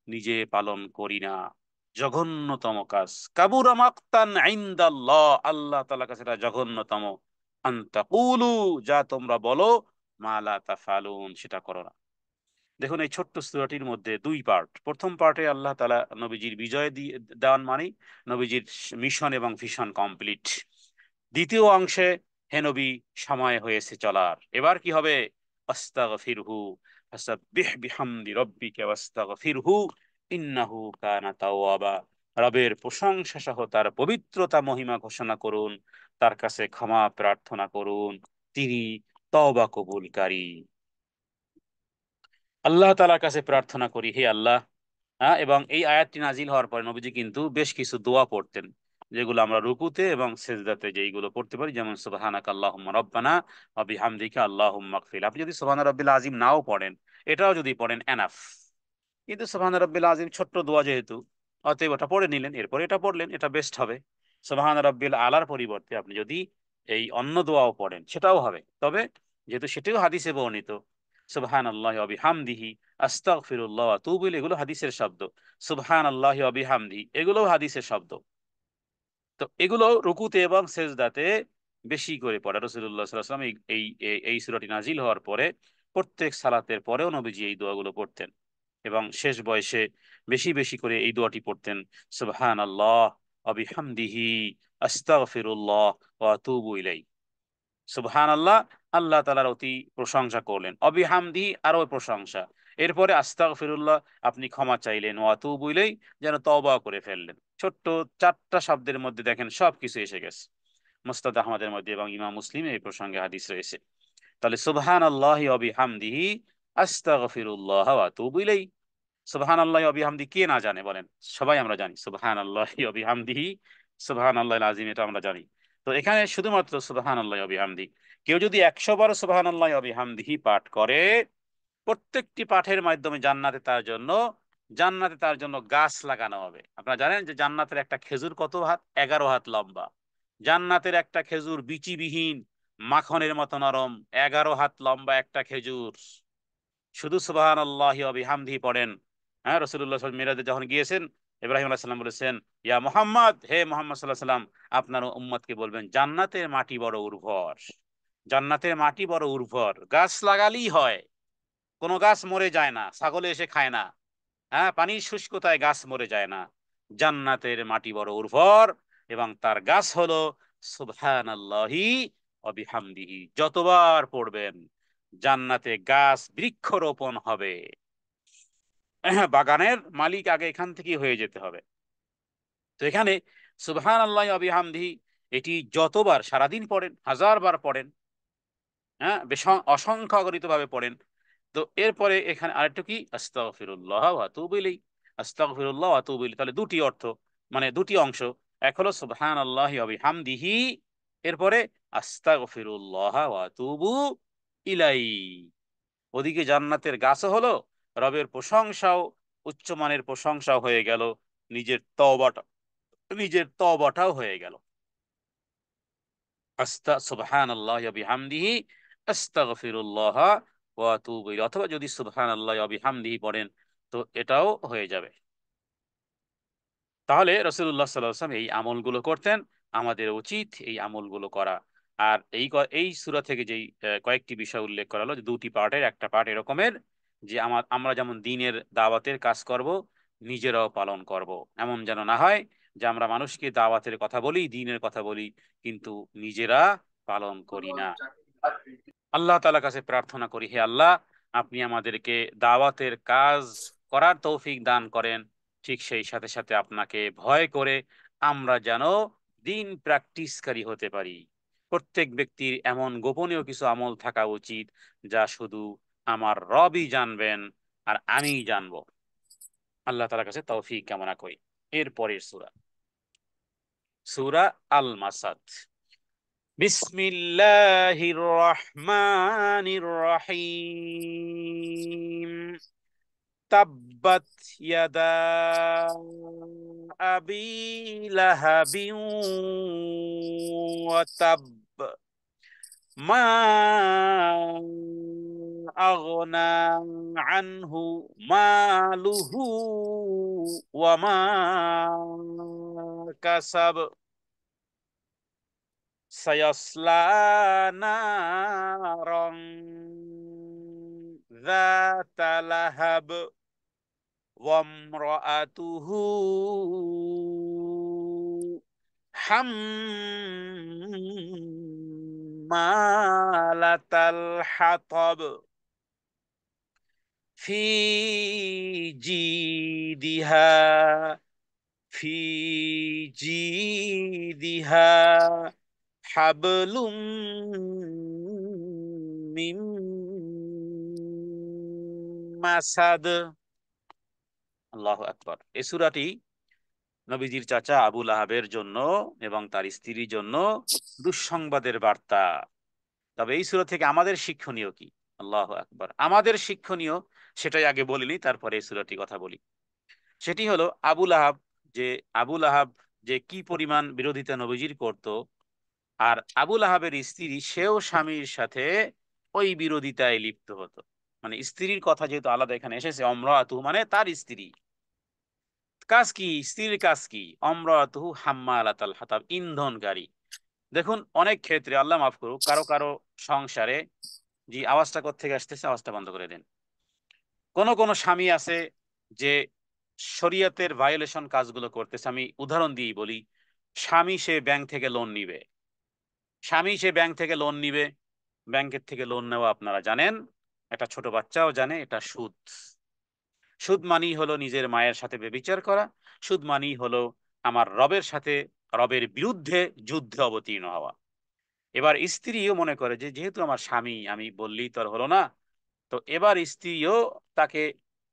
S1: নিজে পালন করি না, জঘন্যতম কাজ। কাবুরা মাকতান ইনদাল্লাহ, আল্লাহ তাআলার কাছে এটা জঘন্যতম। আনতাকুলু, যা তোমরা বলো, মা লা তাফআলুন, সেটা করো না। দেখুন এই ছোট্ট সূরাটির মধ্যে দুই পার্ট। প্রথম পার্টে আল্লাহ তাআলা নবীজির বিজয় দিয়ে দেওয়ান, মানে নবীজির মিশন এবং ভিশন কমপ্লিট। দ্বিতীয় অংশে, হে নবী, সময় হয়েছে চলার, এবার কি হবে? আস্তাগফিরহু, ফাসাব্বিহ বিহামদি রাব্বিকা ওয়াস্তাগফিরহু ইন্নাহু কানা তাওয়াবা। রবের প্রশংসা সহ তার পবিত্রতা মহিমা ঘোষণা করুন, তার কাছে ক্ষমা প্রার্থনা করুন, তিনি তওবা কবুলকারী। আল্লাহ তাআলার কাছে প্রার্থনা করি, হে আল্লাহ। হ্যাঁ, এবং এই আয়াতটি নাজিল হওয়ার পরে নবীজি কিন্তু বেশ কিছু দোয়া পড়তেন, যেগুলো আমরা রুকুতে এবং সেজদাতে যেইগুলো পড়তে পারি, যেমন সুবহানাকা আল্লাহুম্মা রাব্বানা ওয়া বিহামদিকা আল্লাহুম্মা ইগফির। আপনি যদি সুবহান রাব্বিল আযীম নাও পড়েন, এটাও যদি পড়েন এনাফ। কিন্তু সুবহান রাব্বিল আযীম ছোট্ট দোয়া যেহেতু, অতএব ওটা পড়ে নিলেন, এরপর এটা পড়লেন, এটা বেস্ট হবে। সুবহান রাব্বিল আলার পরিবর্তে আপনি যদি এই অন্য দোয়াও পড়েন সেটাও হবে, তবে যেহেতু সেটাও হাদিসে বর্ণিত, সুবহানাল্লাহি ওয়া বিহামদিহি আস্তাগফিরুল্লাহ ওয়া আতুবু ইলাইহি, এগুলো হাদিসের শব্দ। সুবহানাল্লাহি ওয়া বিহামদিহি, এগুলোও হাদিসের শব্দ। তো এগুলো রুকুতে এবং সেজদাতে বেশি করে পড়া। রাসূলুল্লাহ সাল্লাল্লাহু আলাইহি ওয়াসাল্লাম এই এই এই সূরাটি নাজিল হওয়ার পরে প্রত্যেক সালাতের পরেও নবীজি এই দোয়াগুলো পড়তেন, এবং শেষ বয়সে বেশি বেশি করে এই দোয়াটি পড়তেন, সুবহানাল্লাহ ওয়া বিহামদিহি আস্তাগফিরুল্লাহ ওয়া আতুবু ইলাইহি। সুবহানাল্লাহ, আল্লাহ তাআলার অতি প্রশংসা করলেন, অবিহামদিহি আরো প্রশংসা, এরপরে আস্তাগফিরুল্লাহ, আপনি ক্ষমা চাইলেন, ওয়া আতুবু ইলাইহি, যেন তওবা করে ফেললেন। ছোট্ট চারটা শব্দের মধ্যে দেখেন সবকিছু এসে গেছে। মুসনাদ আহমদের মধ্যে এবং ইমাম মুসলিমে এই প্রসঙ্গে হাদিস রয়েছে। তাহলে সুবহানাল্লাহি ওয়া বিহামদিহি আস্তাগফিরুল্লাহ ওয়া আতুবু ইলাইহি। সুবহানাল্লাহি ওয়া বিহামদিহি কে না জানে বলেন? সবাই আমরা জানি সুবহানাল্লাহি ওয়া বিহামদিহি, সুবহানাল্লাহিল আযীম, এটা আমরা জানি। তো এখানে শুধুমাত্র সুবহানাল্লাহি ওয়া বিহামদিহি। কেউ যদি 100 বার সুবহানাল্লাহি ওয়া বিহামদিহি পাঠ করে, প্রত্যেকটি পাঠের মাধ্যমে জান্নাতে তার জন্য গাছ লাগানো হবে। আপনারা জানেন যে জান্নাতের একটা খেজুর কত হাত? 11 হাত লম্বা। জান্নাতের একটা খেজুর বিচিবিহীন, মাখনের মতো নরম, 11 হাত লম্বা একটা খেজুর। শুধু সুবহানাল্লাহি ওয়া বিহামদিহি পড়েন। হ্যাঁ, রাসূলুল্লাহ সাল্লাল্লাহু আলাইহি ওয়াসাল্লাম মিরাজে যখন গিয়েছেন, ইব্রাহিম আলাইহিস সালাম বলেছেন, ইয়া মুহাম্মদ, হে মুহাম্মদ সাল্লাল্লাহু আলাইহি সাল্লাম, আপনার উম্মতকে বলবেন জান্নাতের মাটি বড় উর্বর, জান্নাতের মাটি বড় উর্বর, গাছ লাগালেই হয়, কোনো গাছ মরে যায় না, ছাগলে এসে খায় না। হ্যাঁ, পানির শুষ্কতায় গাছ মরে যায় না। জান্নাতের মাটি বড় উর্বর, এবং তার গাছ হলো সুবহানাল্লাহি ওয়া বিহামদিহি। যতবার পড়বেন জান্নাতে গাছ বৃক্ষরোপণ হবে। বাগানের মালিক আগে এখান থেকে হয়ে যেতে হবে। তো এখানে সুবহানাল্লাহি ওয়া বিহামদিহি, এটি যতবার সারাদিন পড়েন, 1000 বার পড়েন, হ্যাঁ, অসংখ্য অগণিত ভাবে পড়েন। তো এরপরে এখানে আরেকটু কি, আস্তাগফিরুল্লাহ ওয়া আতুবু ইলাইহি, আস্তাগফিরুল্লাহ ওয়া আতুবু ইলাইহি, তাহলে দুটি অর্থ, মানে দুটি অংশ। এক হলো সুবহানাল্লাহি ওয়া বিহামদিহি, এরপরে আস্তাগফিরুল্লাহ ওয়া আতুবু ইলাইহি। ওদিকে জান্নাতের গাছও হলো, রবের প্রশংসাও উচ্চমানের প্রশংসা হয়ে গেল, নিজের তওবাটাও হয়ে গেল। সুবহানাল্লাহি ওয়া বিহামদিহি আস্তাগফিরুল্লাহ ওয়া আতুবু ইলাইহি, অথবা যদি সুবহানাল্লাহি ওয়া বিহামদিহি পড়েন তো এটাও হয়ে যাবে। তাহলে রাসূলুল্লাহ সাল্লাল্লাহু আলাইহি ওয়াসাল্লাম এই আমলগুলো করতেন, আমাদের উচিত এই আমলগুলো করা। আর এই সূরা থেকে যেই কয়েকটি বিষয় উল্লেখ করা হলো, যে দুটি পার্টের একটা পার্ট এরকমের যে আমরা যেমন দ্বীনের দাওয়াতের কাজ করব, নিজেরাও পালন করব। এমন যেন না হয় যে আমরা মানুষকে দাওয়াতের কথা বলি, দ্বীনের কথা বলি, কিন্তু নিজেরা পালন করি না। আল্লাহ তাআলার কাছে প্রার্থনা করি, হে আল্লাহ, আপনি আমাদেরকে দাওয়াতের কাজ করার তৌফিক দান করেন, ঠিক সেই সাথে সাথে আপনাকে ভয় করে আমরা যেন দিন প্র্যাকটিসকারী হতে পারি। প্রত্যেক ব্যক্তির এমন গোপনীয় কিছু আমল থাকা উচিত যা শুধু আমার রবই জানবেন আর আমিই জানবো। আল্লাহ তাআলার কাছে তৌফিক কামনা করি। এর পরের সূরা, সূরা আল মাসাদ। বিসমিল্লাহির রহমানির রহিম। তাব্বাত ইয়াদা আবি লাহাবিন ওয়া তাব, মা আগনা আনহু মালুহু ওয়া মা কাসাব, সায়াসলা নারান যাতা লাহাব ওয়ামরাআতুহু হাম্মালাতাল হাতাব, ফি জিদিহা ফি জিদিহা হাবলুম মিন মাসাদ। আল্লাহু আকবার। এই সূরাটি নবীজির চাচা আবু লাহাবের জন্য এবং তার স্ত্রীর জন্য দুঃসংবাদের বার্তা। তবে এই সূরা থেকে আমাদের শিক্ষণীয় কি? আল্লাহু আকবার। আমাদের শিক্ষণীয় সেটাই আগে বলিনি, তারপরে এই সূরাটি কথা বলি। সেটি হলো যে আবু লাহাব যে কি পরিমাণ বিরোধিতা নবীজির করত, আর আবু লাহাবের স্ত্রী সেও স্বামীর সাথে ওই বিরোধিতায় লিপ্ত হতো। মানে স্ত্রীর কথা যেহেতু আলাদা এখানে এসেছে, অমরাতু মানে তার স্ত্রী, কাজ কি? স্ত্রীর কাজ কি? অমরাতুহু হাম্মালাতাল হাতাব, ইন্ধনকারী। দেখুন, অনেক ক্ষেত্রে, আল্লাহ মাফ করুক, কারো কারো সংসারে, জি আওয়াজটা কোত্থেকে আসতেছে? আওয়াজটা বন্ধ করে দেন। কোন কোন স্বামী আছে যে শরীয়তের ভায়োলেশন কাজগুলো করতেছে। আমি উদাহরণ দিয়েই বলি, স্বামী সে ব্যাংক থেকে লোন নিবে, স্বামী সে ব্যাংক থেকে লোন নিবে। ব্যাংকের থেকে লোন নেওয়া আপনারা জানেন, একটা ছোট বাচ্চাও জানে, এটা সুদ। সুদ মানেই হলো নিজের মায়ের সাথে ব্যভিচার করা। সুদ মানেই হলো আমার রবের সাথে, রবের বিরুদ্ধে যুদ্ধে অবতীর্ণ হওয়া। এবার স্ত্রীও মনে করে যে যেহেতু আমার স্বামী, আমি বললেই তো আর হলো না। তো এবার স্ত্রীও তাকে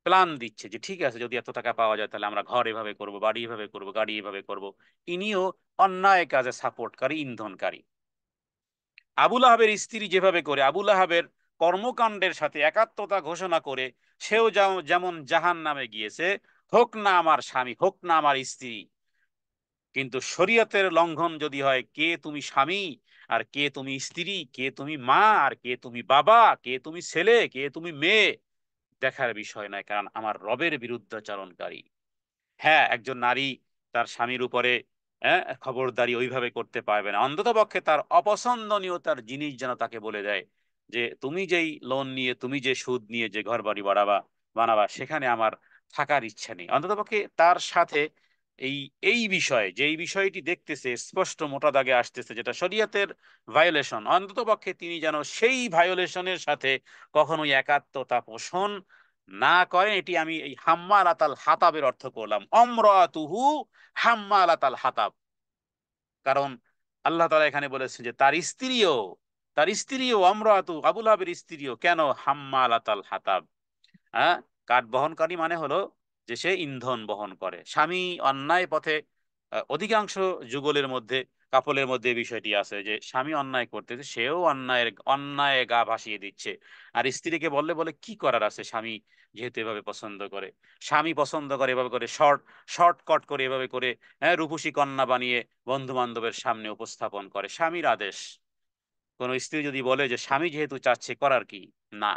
S1: প্ল্যান দিচ্ছে যে ঠিক আছে, যদি এত টাকা পাওয়া যায় তাহলে আমরা ঘর এভাবে করব, বাড়ি এভাবে করব, গাড়ি এভাবে করব। ইনিও অন্যায় কাজে সাপোর্টকারী, ইন্ধনকারী। আবুল আহাবের স্ত্রী যেভাবে করে, আবুল আহাবের কর্মকাণ্ডের সাথে একাত্মতা ঘোষণা করে সেও যেমন জাহান নামে গিয়েছে, হোক না আমার স্বামী, হোক না আমার স্ত্রী। কিন্তু শরীয়তের লঙ্ঘন যদি হয়, কে তুমি স্বামী আর কে তুমি স্ত্রী, কে তুমি মা আর কে তুমি বাবা, কে তুমি ছেলে, কে তুমি মেয়ে, দেখার বিষয় নয়, কারণ আমার রবের বিরুদ্ধাচরণকারী। হ্যাঁ, একজন নারী তার স্বামীর উপরে খবরদারি ওইভাবে করতে পারবে না, অন্তত পক্ষে তার অপছন্দনীয়তার জিনিস যেন তাকে বলে দেয় যে তুমি যেই লোন নিয়ে, তুমি যে সুদ নিয়ে যে ঘর বাড়ি বানাবা, সেখানে আমার থাকার ইচ্ছা নেই। অন্তত পক্ষে তার সাথে এই এই বিষয়ে, যে এই বিষয়টি দেখতেছে স্পষ্ট মোটা দাগে আসতেছে, যেটা শরীয়তের ভায়োলেশন, অন্তত পক্ষে তিনি যেন সেই ভায়োলেশনের সাথে কখনোই একাত্মতা পোষণ না করেন। এটি আমি এই হাম্মালাতাল হাতাবের অর্থ করলাম, অমরাতুহু হাম্মালাতাল হাতাব। কারণ আল্লাহ তাআলা এখানে বলেছেন যে তার স্ত্রীও অমরাতু, আবুল আহাবের স্ত্রীও কেন হাম্মালাতাল হাতাব, হ্যাঁ, কাঠ বহনকারী মানে হলো যে সে ইন্ধন বহন করে। স্বামী অন্যায় পথে অধিকাংশ যুগলের মধ্যে কাপলের মধ্যে এই বিষয়টি আছে যে স্বামী অন্যায় করতেছে, সেও অন্যায় গা ভাসিয়ে দিচ্ছে। আর স্ত্রীকে বললে বলে কি করার আছে, স্বামী যেহেতু এভাবে পছন্দ করে, স্বামী পছন্দ করে এভাবে করে শর্টকট করে এভাবে করে, হ্যাঁ, রূপসী কন্যা বানিয়ে বন্ধু বান্ধবের সামনে উপস্থাপন করে, স্বামীর আদেশ। কোন স্ত্রী যদি বলে যে স্বামী যেহেতু চাচ্ছে করার কি, না,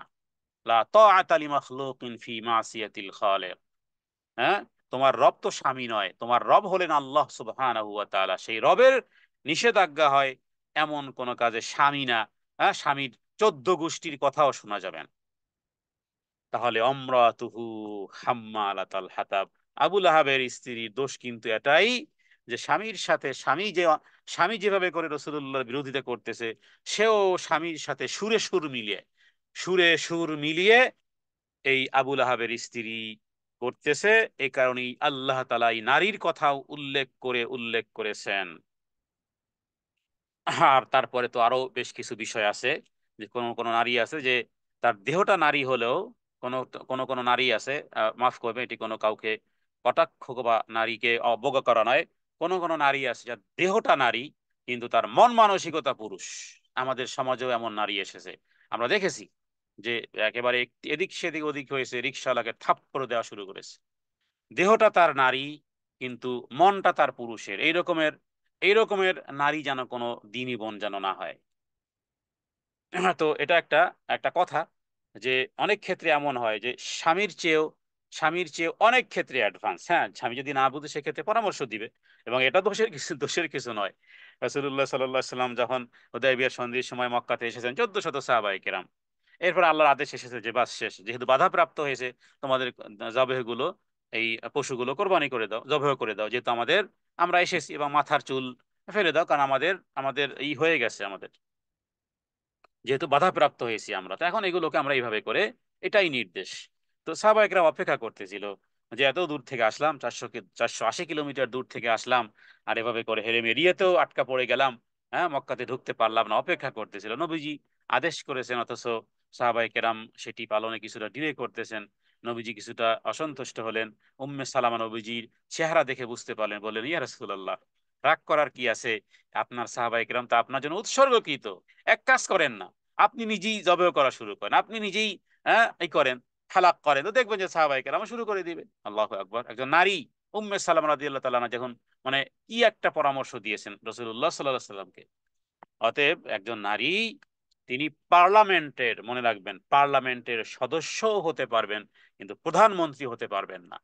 S1: লা তাআতা লিমাখলুকিন ফি মাসিয়াতিল খালিক। হ্যাঁ, তোমার রব তো স্বামী নয়, তোমার রব হলেন আল্লাহ সুবহানাহু ওয়া তাআলা। সেই রবের নিষেধাজ্ঞা হয় এমন কোন কাজে স্বামী না, হ্যাঁ, স্বামীর 14 গোষ্ঠীর কথাও শোনা যাবে না। তাহলে অমরাতুহু হাম্মালাতাল হাতাব, আবুল আহাবের স্ত্রীর দোষ কিন্তু এটাই যে স্বামীর সাথে স্বামী যেভাবে করে রাসূলুল্লাহর বিরোধিতা করতেছে, সেও স্বামীর সাথে সুরে সুর মিলিয়ে এই আবুল আহাবের স্ত্রী করতেছে। এই কারণেই আল্লাহ তাআলা এই নারীর কথাও উল্লেখ করেছেন। আর তারপরে তো আরো বেশ কিছু বিষয় আছে, যে কোন কোন নারী আছে যে তার দেহটা নারী হলেও, কোন কোন কোন নারী আছে, মাফ করবে, এটি কোনো কাউকে কটাক্ষ বা নারীকে অবজ্ঞা করা নয়, কোন কোন নারী আছে যার দেহটা নারী কিন্তু তার মন মানসিকতা পুরুষ। আমাদের সমাজেও এমন নারী এসেছে, আমরা দেখেছি, যে একেবারে এদিক সেদিক ওদিক হয়েছে, রিকশাওয়ালাকে থাপ্পড় দেওয়া শুরু করেছে। দেহটা তার নারী কিন্তু মনটা তার পুরুষের, এইরকমের নারী যেন কোনো দিনী বোন যেন না হয়। তো এটা একটা একটা কথা, যে অনেক ক্ষেত্রে এমন হয় যে স্বামীর চেয়েও স্বামীর চেয়ে অনেক ক্ষেত্রে অ্যাডভান্স। হ্যাঁ, স্বামী যদি না বুঝে সেক্ষেত্রে পরামর্শ দিবে, এবং এটা দোষের কিছু নয়। রাসূলুল্লাহ সাল্লাল্লাহু আলাইহি সাল্লাম যখন হুদায়বিয়ার সন্ধির সময় মক্কাতে এসেছেন 1400 সাহাবায়ে কেরাম, এরপর আল্লাহর আদেশ এসেছে যে বাস শেষ, যেহেতু বাধাপ্রাপ্ত হয়েছে, তোমাদের জবেহগুলো, এই পশুগুলো কোরবানি করে দাও, জবেহ করে দাও, যেহেতু আমরা এসেছি, এবং মাথার চুল ফেলে দাও, কারণ আমাদের আমাদের হয়ে গেছে, আমাদের যেহেতু বাধাপ্রাপ্ত হয়েছি আমরা, তো এখন এগুলোকে আমরা এইভাবে করে, এটাই নির্দেশ। তো সাহাবা একরাম অপেক্ষা করতেছিল, যে এত দূর থেকে আসলাম, 480 কিলোমিটার দূর থেকে আসলাম, আর এভাবে করে হেরেম এরিয়াতেও আটকা পড়ে গেলাম, হ্যাঁ, মক্কাতে ঢুকতে পারলাম না, অপেক্ষা করতেছিল। নবীজি আদেশ করেছেন, অথচ সাহাবায়ে কেরাম সেটি পালনে কিছুটা ডিলে করতেছেন। নবীজি কিছুটা অসন্তুষ্ট হলেন। উম্মে সালামা নবীজির চেহারা দেখে বুঝতে পারলেন, বললেন, ইয়া রাসূলুল্লাহ, রাগ করার কি আছে, আপনার সাহাবায়ে কেরাম তো আপনার জন্য উৎসর্গকৃত। এক কাজ করেন না, আপনি নিজেই জবেহ করা শুরু করেন, আপনি নিজেই, হ্যাঁ, এই করেন, হালাক করেন, তো দেখবেন যে সাহাবায়ে কেরাম শুরু করে দিবে। আল্লাহু আকবার। একজন নারী উম্মে সালামা রাদিয়াল্লাহু তাআলা আনহা যখন, মানে কি একটা পরামর্শ দিয়েছেন রাসূলুল্লাহ সাল্লাল্লাহু আলাইহি সাল্লামকে। অতএব একজন নারী, তিনি পার্লামেন্টের, মনে রাখবেন, পার্লামেন্টের সদস্যও হতে পারবেন, কিন্তু প্রধানমন্ত্রী হতে পারবেন না।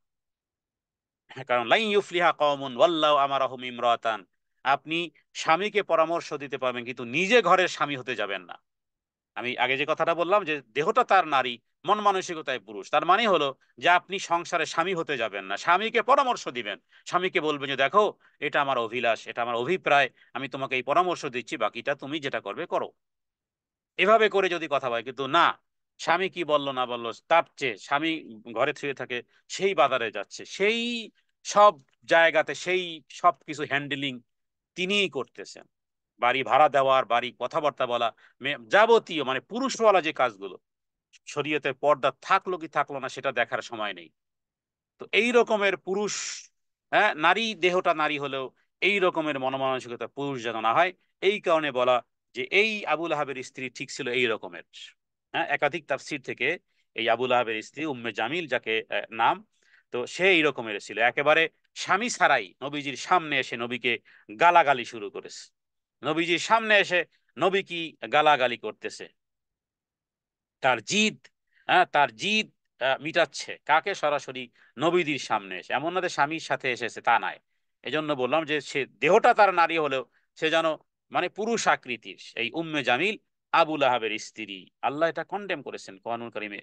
S1: কারণ লাই ইউফলিহা কওমুন ওয়াল্লাহু আমারাহুম ইমরাতান, আপনি স্বামীকে পরামর্শ দিতে পারবেন, কিন্তু নিজে ঘরের স্বামী হতে যাবেন না। আমি আগে যে কথাটা বললাম যে দেহটা তার নারী, মন মানসিকতায় পুরুষ, তার মানে হলো যে আপনি সংসারে স্বামী হতে যাবেন না, স্বামীকে পরামর্শ দিবেন। স্বামীকে বলবেন যে দেখো, এটা আমার অভিলাষ, এটা আমার অভিপ্রায়, আমি তোমাকে এই পরামর্শ দিচ্ছি, বাকিটা তুমি যেটা করবে করো। এভাবে করে যদি কথা বলে, কিন্তু না, স্বামী কি বললো না বললো তার চেয়ে স্বামী ঘরে শুয়ে থাকে, সেই বাজারে যাচ্ছে, সেই সব জায়গাতে সেই সব কিছু হ্যান্ডেলিং তিনিই করতেছেন, বাড়ি ভাড়া দেওয়ার, বাড়ি কথাবার্তা বলা, যাবতীয় মানে পুরুষওয়ালা যে কাজগুলো, শরীয়তে পর্দা থাকলো কি থাকলো না সেটা দেখার সময় নেই। তো এই রকমের পুরুষ, হ্যাঁ, নারী দেহটা নারী হলেও এই রকমের মনমানসিকতা পুরুষ যেন না হয়। এই কারণে বলা যে এই আবুল আহাবের স্ত্রী ঠিক ছিল এই রকমের। হ্যাঁ, একাধিক তাফসীর থেকে এই আবুল আহাবের স্ত্রী উম্মে জামিল যাকে নাম, তো সে এই রকমের ছিল, একেবারে স্বামী ছাড়াই নবীজির সামনে এসে নবীকে গালাগালি শুরু করেছে। নবীজির সামনে এসে নবী কি গালাগালি করতেছে, তার জিদ, হ্যাঁ, তার জিদ মিটাচ্ছে কাকে, সরাসরি নবীদের সামনে এসে, এমন না যে স্বামীর সাথে এসেছে, তা নয়। এজন্য বললাম যে সে দেহটা তার নারী হলেও সে যেন, মানে পুরুষ আকৃতির, এই উম্মে জামিল আবু লাহাবের স্ত্রী। আল্লাহ এটা কন্ডেম করেছেন কোরআনুল কারীমে।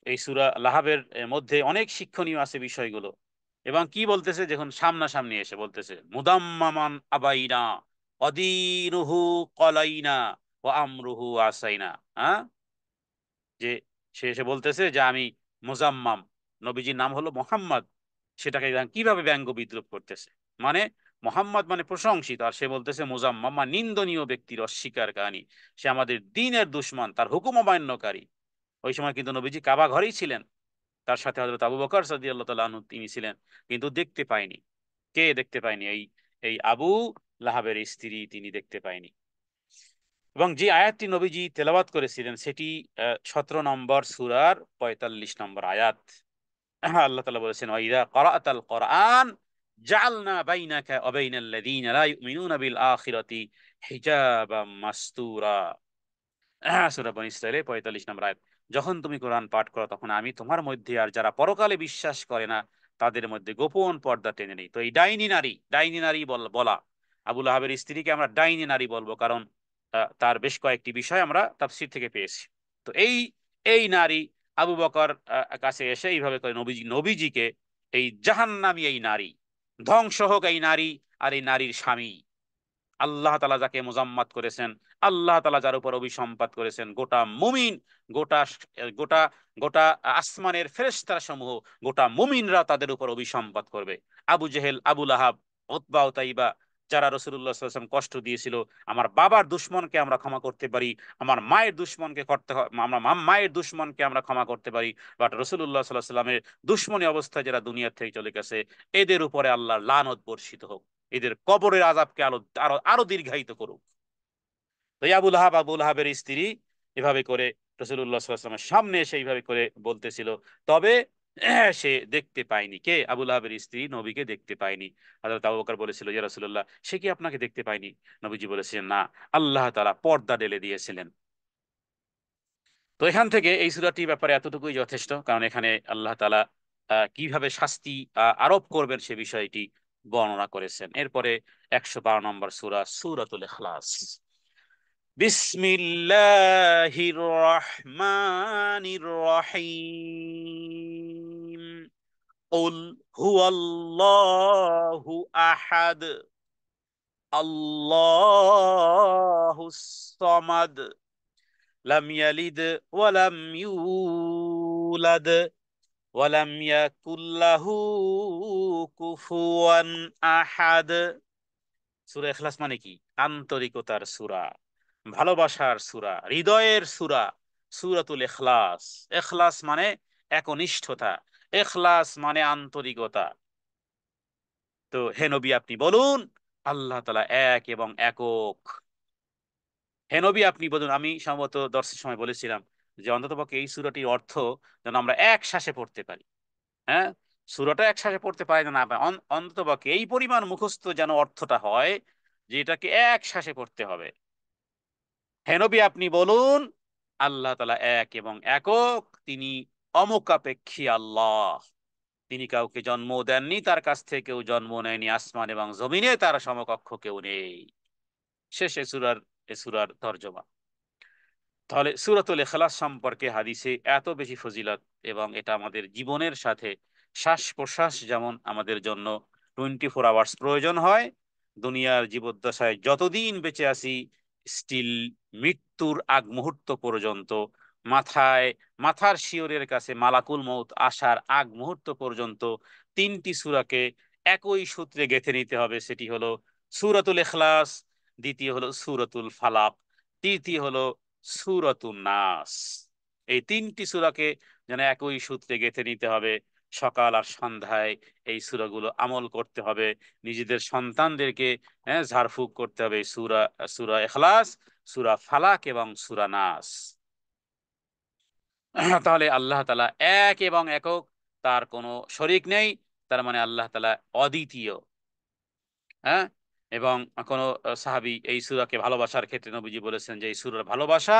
S1: এই সূরা লাহাবের মধ্যে অনেক শিক্ষণীয় আছে বিষয়গুলো। এবং কি বলতেছে, যখন সামনাসামনি এসে বলতেছে, মুদাম্মামান আবাইনা অদিনুহু কলাইনা ও আমরুহু আসাইনা। হ্যাঁ, যে সে এসে বলতেছে যে আমি মুজাম্মাম, নবীজির নাম হলো মোহাম্মদ, সেটাকে কিভাবে ব্যঙ্গ বিদ্রুপ করতেছে। মানে মোহাম্মদ মানে প্রশংসিত, আর সে বলতেছে মুজাম্মাম মানে নিন্দনীয় ব্যক্তির অস্বীকারী, সে আমাদের দ্বীনের দুশমন, তার হুকুম অমান্যকারী। ওই সময় কিন্তু নবীজি কাবা ঘরেই ছিলেন, তার সাথে হযরত আবু বকর রাদিয়াল্লাহু তাআলা আনহু তিনি ছিলেন, কিন্তু দেখতে পায়নি। কে দেখতে পায়নি? এই এই আবু লাহাবের স্ত্রী তিনি দেখতে পায়নি। এবং যে আয়াতটি নবীজি তেলাওয়াত করেছিলেন সেটি 17 নম্বর সূরার 45 নম্বর আয়াত। আল্লাহ তাআলা বলেছেন, ওয়াইদা ক্বারাআতাল কোরআন জাআলনা বাইনাকা ওয়া বাইনাল লাযীনা লা ইউমিনুনা বিল আখিরাতি হিজাবাম মাসতুরা। সূরা বনী ইসরাঈলের 45 নম্বর আয়াত। যখন তুমি কোরআন পাঠ করো তখন আমি তোমার মধ্যে আর যারা পরকালে বিশ্বাস করে না তাদের মধ্যে গোপন পর্দা টেনে নেই। তো এই ডাইনি নারী বলা, আবু লাহাবের স্ত্রীকে আমরা ডাইনি নারী বলবো, কারণ তার বেশ কয়েকটি বিষয় আমরা তাফসীর থেকে পেয়েছি। তো এই এই নারী আবু বকর কাছে এসে এইভাবে করে নবীজিকে, এই জাহান্নামী এই নারী, ধ্বংস হোক এই নারী আর এই নারীর স্বামী, আল্লাহ তাআলা যাকে মোজাম্মাত করেছেন, আল্লাহ তাআলা যার উপর অভিসম্পাত করেছেন, গোটা মুমিন, গোটা গোটা গোটা আসমানের ফেরেশতারা সমূহ, গোটা মুমিনরা তাদের উপর অভিসম্পাত করবে। আবু জেহেল, আবু লাহাব, উতবা ও তাইবা, যারা রাসূলুল্লাহ সাল্লাল্লাহু আলাইহি ওয়াসাল্লাম কষ্ট দিয়েছিল, আমার বাবার দুশমনকে আমরা ক্ষমা করতে পারি, আমার মায়ের দুশমনকে আমরা মায়ের দুশমনকে আমরা ক্ষমা করতে পারি, বাট রাসূলুল্লাহ সাল্লাল্লাহু আলাইহি ওয়াসাল্লামের দুশমনী অবস্থায় যারা দুনিয়া থেকে চলে গেছে, এদের উপরে আল্লাহর লানত বর্ষিত হোক, এদের কবরের আযাবকে আরো আরো আরো দীর্ঘায়িত করুক। তো এই আবু লাহাবের স্ত্রী এভাবে করে রাসূলুল্লাহ সাল্লাল্লাহু আলাইহি ওয়াসাল্লামের সামনে এসে এইভাবে করে বলতেছিল, তবে সে দেখতে পায়নি। কে? আবু লাহাবের স্ত্রী নবীকে দেখতে পায়নি। হযরত আবু বকর বলেছিল, ইয়া রাসূলুল্লাহ, সে কি আপনাকে দেখতে পায়নি? নবীজি বলেছিলেন, না, আল্লাহ তাআলা পর্দা ঢেলে দিয়েছিলেন। তো এখান থেকে এই সূরাটির ব্যাপারে এতটুকুই যথেষ্ট, কারণ এখানে আল্লাহ তাআলা কিভাবে শাস্তি আরোপ করবেন সে বিষয়টি বর্ণনা করেছেন। এরপরে 112 নম্বর সূরা, সূরাতুল ইখলাস। বিসমিল্লাহির রহমানির রহিম। কুল হুয়াল্লাহু আহাদ, আল্লাহুস সামাদ, লাম ইয়ালিদ ওয়া লাম ইউলাদ ওয়া লাম ইয়াকুল লাহু কুফুয়ান আহাদ। সূরা ইখলাস মানে কি? আন্তরিকতার সূরা, ভালোবাসার সূরা, হৃদয়ের সূরা, সূরাতুল ইখলাস। ইখলাস মানে একনিষ্ঠতা, ইখলাস মানে আন্তরিকতা। তো হে নবী আপনি বলুন, আল্লাহ তাআলা এক এবং একক। হে নবী আপনি বলুন, আমি সম্ভবত দর্শের সময় বলেছিলাম যে অন্ততপক্ষে এই সূরাটির অর্থ যেন আমরা এক শ্বাসে পড়তে পারি। হ্যাঁ, সূরাটা এক শ্বাসে পড়তে পারি না, অন্ততপক্ষে এই পরিমাণ মুখস্থ যেন অর্থটা হয় যে এটাকে এক শ্বাসে পড়তে হবে। হে নবী আপনি বলুন, আল্লাহ তাআলা এক এবং একক, তিনি অমুখাপেক্ষী আল্লাহ, তিনি কাউকে জন্ম দেননি, তার কাছ থেকে কেউ জন্ম নেয়নি, আসমান এবং জমিনে তার সমকক্ষ কেউ নেই। শেষে সূরার তর্জমা। তাহলে সূরাতুল ইখলাস সম্পর্কে হাদিসে এত বেশি ফজিলত, এবং এটা আমাদের জীবনের সাথে শ্বাস প্রশ্বাস যেমন আমাদের জন্য 24 আওয়ার্স প্রয়োজন হয়, দুনিয়ার জীবদ্দশায় যতদিন বেঁচে আছি, স্টিল মৃত্যুর আগ মুহূর্ত পর্যন্ত, মাথায় মাথার শিয়রের কাছে মালাকুল মউত আসার আগ মুহূর্ত পর্যন্ত 3টি সূরাকে একই সূত্রে গেঁথে নিতে হবে। সেটি হলো সূরাতুল ইখলাস, দ্বিতীয় হলো সূরাতুল ফালাক, তৃতীয় হলো সূরাতুন নাস। এই 3টি সূরাকে যেন একই সূত্রে গেঁথে নিতে হবে। সকাল আর সন্ধ্যায় এই সূরাগুলো আমল করতে হবে। নিজেদের সন্তানদেরকে ঝাড়ফুঁক করতে হবে সূরা ইখলাস, সূরা ফালাক এবং সূরা নাস। তাহলে আল্লাহ তাআলা এক এবং একক, তার কোনো শরিক নেই, তার মানে আল্লাহ তাআলা অদ্বিতীয়। হ্যাঁ, এবং কোনো সাহাবী এই সূরাকে ভালোবাসার ক্ষেত্রে নবীজি বলেছেন যে এই সূরার ভালোবাসা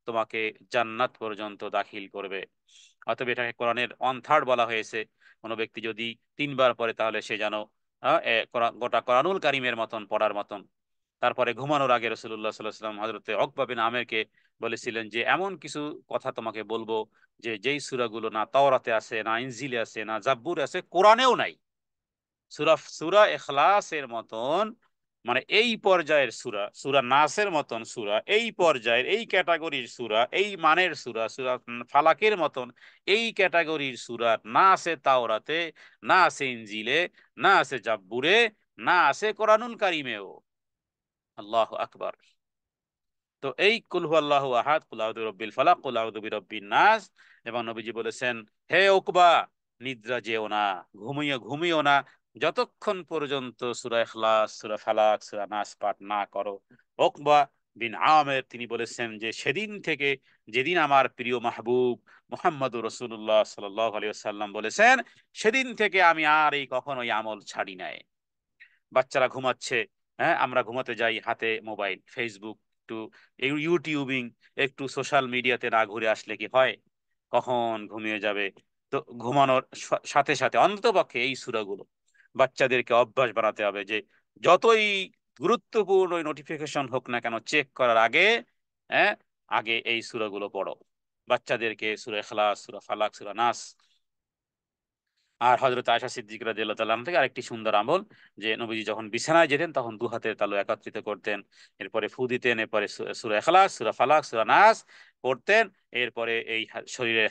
S1: তোমাকে জান্নাত পর্যন্ত দাখিল করবে। অতএব এটাকে কোরআনের 1/3 বলা হয়েছে। কোনো ব্যক্তি যদি 3বার পড়ে তাহলে সে যেন গোটা কোরআনুল কারীমের মতন পড়ার মতন। তারপরে ঘুমানোর আগে রাসূলুল্লাহ সাল্লাল্লাহু আলাইহি ওয়াসাল্লাম হযরতে উকবা বিন আমেরকে বলেছিলেন যে এমন কিছু কথা তোমাকে বলবো যে যেই সূরাগুলো না তাওরাতে আছে, না ইনজিলে আছে, না জাব্বুরে আছে, কোরআনেও নাই। সূরা ইখলাসের মতন, মানে এই পর্যায়ের সূরা, সূরা নাসের মতন সূরা, এই পর্যায়ের এই ক্যাটাগরির সূরা, এই মানের সূরা, সূরা ফালাকের মতন এই ক্যাটাগরির সূরা না আছে তাওরাতে, না আছে ইনজিলে, না আছে জাব্বুরে, না আছে কোরআনুল কারীমেও। আল্লাহু আকবার। তো এই কুল হুয়াল্লাহু আহাদ, কুল আউযু বিরব্বিল ফালাক, কুল আউযু বিরব্বিন নাস। এবং নবীজি বলেছেন, হে উকবা, নিদ্রা যেও না, ঘুমিও ঘুমিও না, যতক্ষণ পর্যন্ত সূরা ইখলাস, সূরা ফালাক, সূরা নাস পাঠ না করো। উকবা বিন আমের তিনি বলেছেন যে সেদিন থেকে, যেদিন আমার প্রিয় মাহবুব মুহাম্মদুর রাসূলুল্লাহ সাল্লাল্লাহু আলাইহি ওয়াসাল্লাম বলেছেন, সেদিন থেকে আমি আর এই কখনো এই আমল ছাড়ি নাই। বাচ্চারা ঘুমাচ্ছে, হ্যাঁ, আমরা ঘুমাতে যাই, হাতে মোবাইল, ফেসবুক, একটু ইউটিউবিং, একটু সোশ্যাল মিডিয়াতে না ঘুরে আসলে কি হয়? কখন ঘুমিয়ে যাবে। তো ঘুমানোর সাথে সাথে অন্ততপক্ষে এই সূরাগুলো বাচ্চাদেরকে অভ্যাস বানাতে হবে যে যতই গুরুত্বপূর্ণ নোটিফিকেশন হোক না কেন, চেক করার আগে, হ্যাঁ, আগে এই সূরাগুলো পড়ো। বাচ্চাদেরকে সূরা ইখলাস, সূরা ফালাক, সূরা নাস। আর হযরত আয়েশা সিদ্দিক রাদিয়াল্লাহু তাআলা আনহা থেকে আরেকটি সুন্দর আমল, যে নবীজি যখন বিছানায় যেতেন তখন দু হাতের তালু একত্রিত করতেন, এরপরে ফু দিতেন, এরপরে সূরা ইখলাস, সূরা ফালাক, সূরা নাস পড়তেন। এরপরে এই শরীরের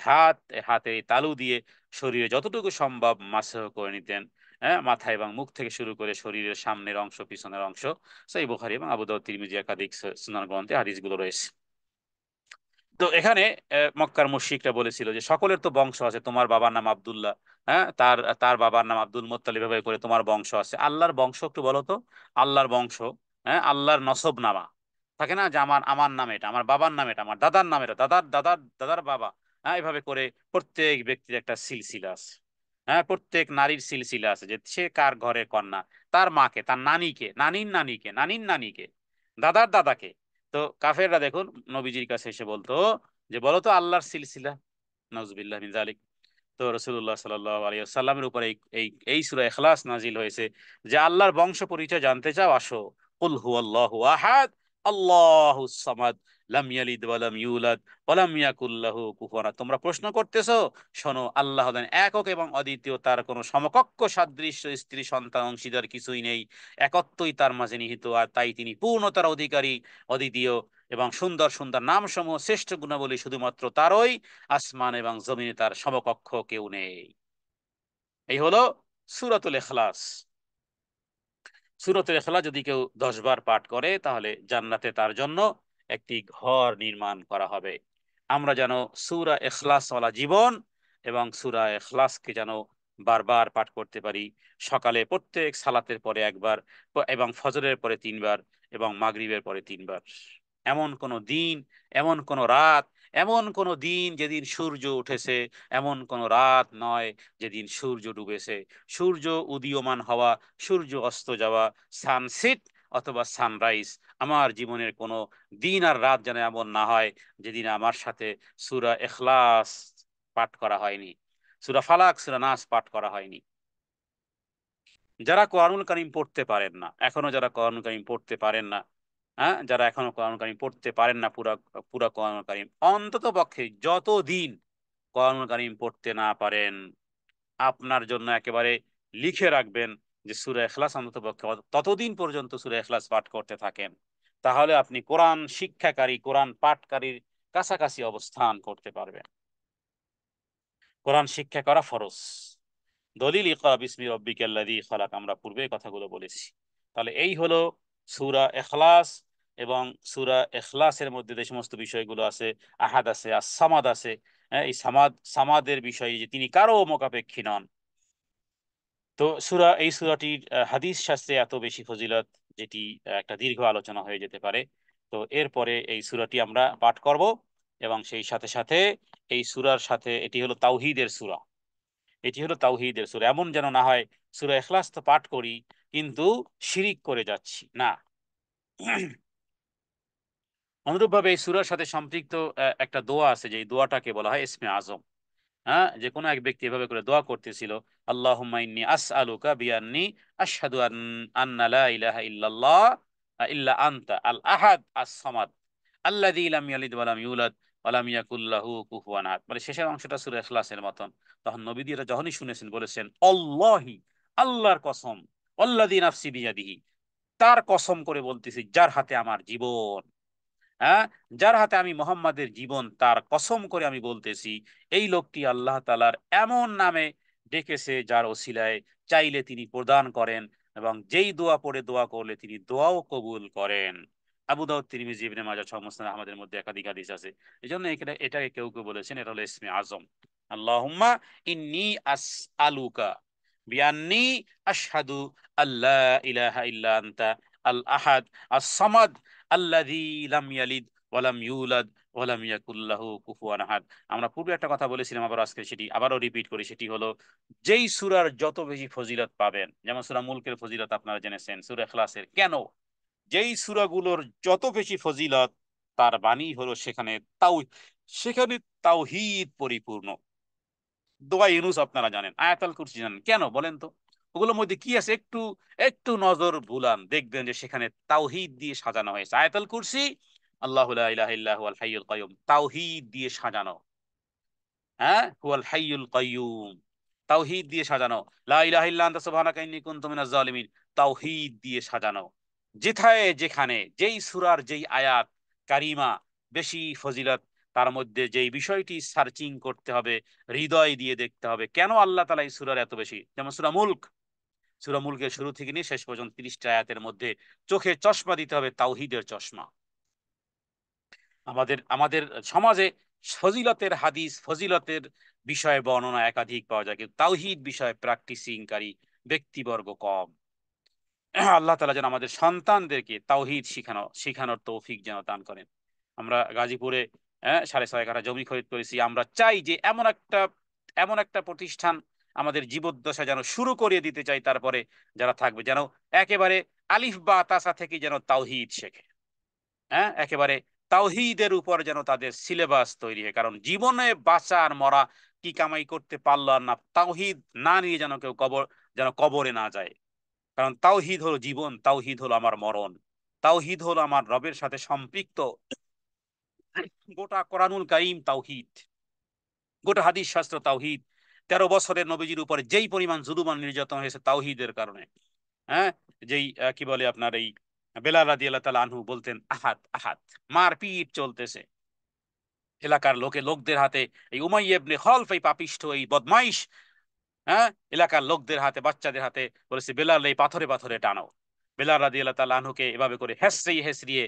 S1: হাতে এই তালু দিয়ে শরীরে যতটুকু সম্ভব মাসহ করে নিতেন। হ্যাঁ, মাথা এবং মুখ থেকে শুরু করে শরীরের সামনের অংশ, পিছনের অংশ। সহিহ বুখারী এবং আবু দাউদ, তিরমিজি একাধিক সুনান গ্রন্থে হাদিসগুলো রয়েছে। তো এখানে মক্কার মুশরিকরা বলেছিল যে সকলের তো বংশ আছে, তোমার বাবার নাম আব্দুল্লাহ, হ্যাঁ, তার তার বাবার নাম আব্দুল মুত্তালিব, এভাবে করে তোমার বংশ আছে। আল্লাহর বংশ একটু বলো তো। আল্লাহর বংশ, হ্যাঁ, আল্লাহর নসব নামা থাকে না, যে আমার আমার নাম এটা, আমার বাবার নাম এটা, আমার দাদার নাম এটা, দাদার দাদার দাদার বাবা। হ্যাঁ, এভাবে করে প্রত্যেক ব্যক্তির একটা সিলসিলা আছে। হ্যাঁ, প্রত্যেক নারীর সিলসিলা আছে, যে সে কার ঘরের কন্যা, তার মাকে, তার নানীকে, নানির নানীকে, নানির নানীকে, দাদার দাদাকে। তো কাফেররা দেখুন নবীজির কাছে এসে বলতো যে বলো তো আল্লাহর সিলসিলা, নাউজুবিল্লাহ মিন যালিক। তো রাসূলুল্লাহ সাল্লাল্লাহু আলাইহি ওয়াসাল্লামের উপর এই সূরা ইখলাস নাজিল হয়েছে, যে আল্লাহর বংশ পরিচয় জানতে চাও, আসো। কুল হুয়াল্লাহু আহাদ, আল্লাহুস সামাদ, লাম ইয়ালিদ ওয়া লাম ইউলাদ ওয়া লাম ইয়াকুল লাহু কুফুয়ান আহাদ। তোমরা প্রশ্ন করতেছো, শোনো, আল্লাহ হলেন একক এবং অদ্বিতীয়, তার কোনো সমকক্ষ সাদৃশ্য স্ত্রী সন্তান অংশীদার কিছুই নেই। একত্বই তার মাঝে নিহিত, আর তাই তিনি পূর্ণতার অধিকারী, অদ্বিতীয়, এবং সুন্দর সুন্দর নামসমূহ, শ্রেষ্ঠ গুণাবলী শুধুমাত্র তারই। আসমান এবং জমিনে তার সমকক্ষ কেউ নেই। এই হলো সূরাতুল ইখলাস। সূরাতুল ইখলাস যদি কেউ 10 বার পাঠ করে, তাহলে জান্নাতে তার জন্য একটি ঘর নির্মাণ করা হবে। আমরা যেন সূরা ইখলাস ওয়ালা জীবন এবং সূরা ইখলাসকে যেন বারবার পাঠ করতে পারি। সকালে প্রত্যেক সালাতের পরে একবার, এবং ফজরের পরে 3 বার, এবং মাগরিবের পরে 3 বার। এমন কোন দিন, এমন কোন রাত, এমন কোন দিন যেদিন সূর্য উঠেছে, এমন কোন রাত নয় যেদিন সূর্য ডুবেছে। সূর্য উদীয়মান হওয়া, সূর্য অস্ত যাওয়া, সানসেট অথবা সানরাইজ, আমার জীবনের কোনো দিন আর রাত যেন এমন না হয় যেদিন আমার সাথে সূরা ইখলাস পাঠ করা হয়নি, সূরা ফালাক, সূরা নাস পাঠ করা হয়নি। যারা কোরআনুল কারীম পড়তে পারেন না এখনো, যারা কোরআনুল কারীম পড়তে পারেন না, হ্যাঁ, যারা এখনো কোরআনুল কারীম পড়তে পারেন না পুরা পুরা কোরআনুল কারীম, অন্তত পক্ষে যতদিন কোরআনুল কারীম পড়তে না পারেন, আপনার জন্য একেবারে লিখে রাখবেন যে সূরা ইখলাস অন্তত পক্ষে ততদিন পর্যন্ত সূরা ইখলাস পাঠ করতে থাকেন। তাহলে আপনি কোরআন শিক্ষাকারী, কোরআন পাঠকারীর কাছাকাছি অবস্থান করতে পারবেন। কোরআন শিক্ষা করা ফরজ। দলিল ইকরা বিসমি রব্বিকাল্লাযী খালাক, আমরা পূর্বে এই কথাগুলো বলেছি। তাহলে এই হলো সূরা ইখলাস। এবং সূরা ইখলাসের মধ্যে যে সমস্ত বিষয়গুলো আছে, আহাদ আছে, সামাদ আছে, হ্যাঁ, এই সামাদের বিষয়ে যে তিনি কারো মোকাপেক্ষী নন। তো এই সূরাটির হাদিস শাস্ত্রে এত বেশি ফজিলত, যেটি একটা দীর্ঘ আলোচনা হয়ে যেতে পারে। তো এরপরে এই সূরাটি আমরা পাঠ করব, এবং সেই সাথে সাথে এই সূরার সাথে, এটি হলো তাওহীদের সূরা, এটি হলো তাওহীদের সূরা। এমন যেন না হয় সূরা ইখলাস তো পাঠ করি কিন্তু শিরিক করে যাচ্ছি না। অনুরূপভাবে এই সূরার সাথে সম্পৃক্ত একটা দোয়া আছে, যে এই দোয়াটাকে বলা হয় ইসমে আজম। হ্যাঁ, যে কোনো এক ব্যক্তি এভাবে করে দোয়া করতেছিল, আল্লাহুম্মা ইন্নী আসআলুকা বিআন্নী আশহাদু আন্না লা ইলাহা ইল্লাল্লাহ ইল্লা আনতা আল আহাদ আস সামাদ আল্লাযী লাম ইয়ালিদ ওয়া লাম ইউলাদ ওয়া লাম ইয়াকুল লাহু কুফুয়ান আহাদ। মানে শেষের অংশটা সূরা ইখলাসের মতন। তখন নবীজি এটা যখনই শুনেছেন বলেছেন, আল্লাহি, আল্লাহর কসম, আল্লাযী নাফসি বিয়াদিহি, তার কসম করে বলতেছি যার হাতে আমার জীবন, হ্যাঁ, যার হাতে আমি মোহাম্মদের জীবন, তার কসম করে আমি বলতেছি, এই লোকটি আল্লাহ তাআলার এমন নামে ডেকেছে যার ওসিলায় চাইলে তিনি প্রদান করেন, এবং যেই দোয়া পড়ে দোয়া করলে তিনি দোয়াও কবুল করেন। আবু দাউদ, তিরমিজি, ইবনে মাজাহ সহ মুসনাদ আহমদের মধ্যে একাধিক হাদিস আছে। এই জন্য এটাকে কেউ কেউ বলেছেন এটা হলো ইসমে আজম। আল্লাহুম্মা ইন্নী আসআলুকা, বিআন্নী আশহাদু আল্লা ইলাহা ইল্লা আনতা আল আহাদ আস সামাদ আল্লাযী লাম ইয়ালিদ ওয়া লাম ইউলাদ ওয়া লাম ইয়াকুল লাহু কুফুয়ান আহাদ। আমরা পূর্বে একটা কথা বলেছিলাম, আবার আজকে সেটি আবারও রিপিট করি, সেটি হলো যেই সূরার যত বেশি ফজিলত পাবেন, যেমন সূরা মুলকের ফজিলত আপনারা জেনেছেন, সূরা ইখলাসের, কেন যেই সূরাগুলোর যত বেশি ফজিলত তার বাণী হলো সেখানে তাও সেখানে তাওহীদ পরিপূর্ণ। দোয়া ইউনুস আপনারা জানেন, আয়াতুল কুরসি জানেন, কেন বলেন তো? ওগুলোর মধ্যে কি আছে? একটু একটু নজর বুলান, দেখবেন যে সেখানে তাওহীদ দিয়ে সাজানো হয়েছে। আয়াতুল কুরসি, আল্লাহু লা ইলাহা ইল্লা হুয়াল হাইয়ুল কাইয়ুম, তাওহীদ দিয়ে সাজানো। হ্যাঁ, হুয়াল হাইয়ুল কাইয়ুম, তাওহীদ দিয়ে সাজানো। লা ইলাহা ইল্লা আনতা সুবহানাকা ইন্নী কুনতু মিনাজ জালিমিন, তাওহীদ দিয়ে সাজানো। যেথায় যেখানে যেই সূরার যেই আয়াত কারিমা বেশি ফজিলত, তার মধ্যে যেই বিষয়টি সার্চিং করতে হবে, হৃদয় দিয়ে দেখতে হবে, কেন আল্লাহ তাআলা এই সূরার এত বেশি। যেমন সূরা মুলক, সূরা মুলকের শুরু থেকে নিয়ে শেষ পর্যন্ত 30টা আয়াতের মধ্যে চোখে চশমা দিতে হবে, তাওহীদের চশমা। আমাদের আমাদের সমাজে ফজিলতের হাদিস, ফজিলতের বিষয়ে বর্ণনা একাধিক পাওয়া যায়, কিন্তু তাওহীদ বিষয়ে প্র্যাকটিসিংকারী ব্যক্তিবর্গ কম। আল্লাহ তাআলা যেন আমাদের সন্তানদেরকে তাওহীদ শিখানোর তৌফিক যেন দান করেন। আমরা গাজীপুরে 6.5 কাঠা জমি খরিদ করেছি। আমরা চাই যে এমন একটা প্রতিষ্ঠান আমাদের জীবদ্দশা যেন শুরু করিয়ে দিতে চাই, তারপরে যারা থাকবে যেন একেবারে আলিফ বা তাসা থেকে যেন তাওহীদ শেখে। একেবারে তাওহীদের উপর যেন তাদের সিলেবাস তৈরি হয়, কারণ জীবনে বাঁচা আর মরা, কি কামাই করতে পারলো আর না, তাওহীদ না নিয়ে যেন কেউ যেন কবরে না যায়। কারণ তাওহীদ হলো জীবন, তাওহীদ হলো আমার মরণ, তাওহীদ হলো আমার রবের সাথে সম্পৃক্ত। গোটা কোরআনুল কারীম তাওহীদ, গোটা হাদিস শাস্ত্র তাওহীদ। 13 বছরের নবীজির উপরে যেই পরিমাণ জুলুম আর নির্যাতন হয়েছে তাওহীদের কারণে। হ্যাঁ, যেই কি বলে আপনার এই বেলাল রাদিয়াল্লাহু তাআলা আনহু বলতেন আহাদ আহাদ, মারপিট চলতেছে এলাকার লোকদের হাতে। এই উমাইয়া ইবনে খলফ, এই পাপিষ্ঠ, এই বদমাইশ, হ্যাঁ, এলাকার লোকদের হাতে, বাচ্চাদের হাতে বলেছে বেলাল এই পাথরে পাথরে টানো। বেলাল রাদিয়াল্লাহু তাআলা আনহুকে এভাবে করে হেসরিয়ে হেসরিয়ে,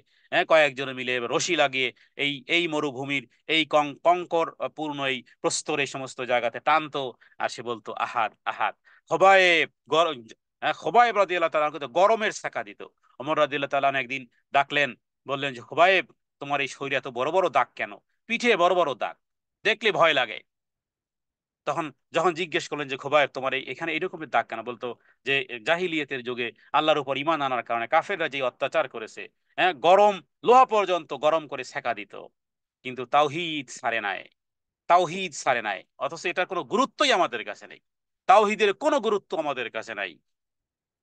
S1: কয়েকজন মিলে রশি লাগিয়ে এই এই মরুভূমির এই কঙ্কর পূর্ণ এই প্রস্তর এই সমস্ত জায়গাতে টানতো। আর সে বলতো আহাদ আহাদ। খোবায়েব খোবায়েব রাদিয়াল্লাহু তাআলা আনহুকে তো গরমের সেকা দিত। ওমর রাদিয়াল্লাহু তাআলা আনহু একদিন ডাকলেন, বললেন যে খোবায়েব, তোমার এই শরীরে এত বড় বড় দাগ কেন? পিঠে বড় বড় দাগ, দেখলে ভয় লাগে। তখন যখন জিজ্ঞেস করলেন যে খোবায়েব, তোমার এখানে এরকমের দাগ কেন? বলতো যে জাহিলিয়াতের যুগে আল্লাহর উপর ঈমান আনার কারণে কাফেররা যে অত্যাচার করেছে, গরম লোহা পর্যন্ত গরম করে সেকা দিত, কিন্তু তাওহীদ ছাড়ে নাই, তাওহীদ ছাড়ে নাই। অথচ এটার কোনো গুরুত্বই আমাদের কাছে নেই, তাওহীদের কোনো গুরুত্ব আমাদের কাছে নাই।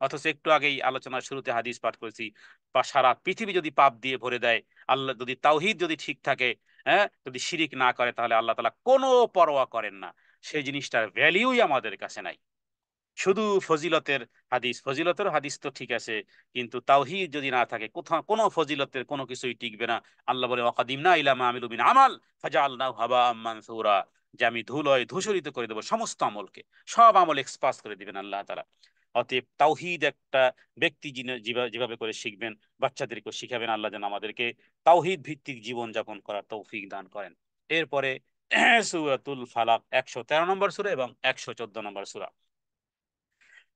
S1: অথচ একটু আগেই আলোচনার শুরুতে হাদিস পাঠ করেছি, বা সারা পৃথিবী যদি পাপ দিয়ে ভরে দেয়, আল্লাহ যদি তাওহীদ যদি ঠিক থাকে, যদি শিরিক না করে, তাহলে আল্লাহ তাআলা কোনো পরোয়া করেন না, সেই জিনিসটার ভ্যালিউই আমাদের কাছে নাই। শুধু ফজিলতের হাদিস তো ঠিক আছে, কিন্তু তাওহীদ যদি না থাকে, কোথাও কোনো ফজিলতের কোনো কিছুই টিকবে না। আল্লাহ বলে ওয়াকাদিমনা ইলা মা আমিলু মিন আমাল ফাজআলনাহু হাবাআম মানসুরা, যে আমি ধুলোয় ধূসরিত করে দেবো সমস্ত আমলকে, সব আমল এক্সপাস করে দিবেন আল্লাহ তাআলা। অতএব তাওহীদ একটা ব্যক্তি যেভাবে করে শিখবেন, বাচ্চাদেরকে শিখাবেন। আল্লাহ যেন আমাদেরকে তাওহীদ ভিত্তিক জীবন যাপন করার তৌফিক দান করেন। এরপরে সূরাতুল ফালাক, 113 নম্বর সূরা এবং 114 নম্বর সূরা।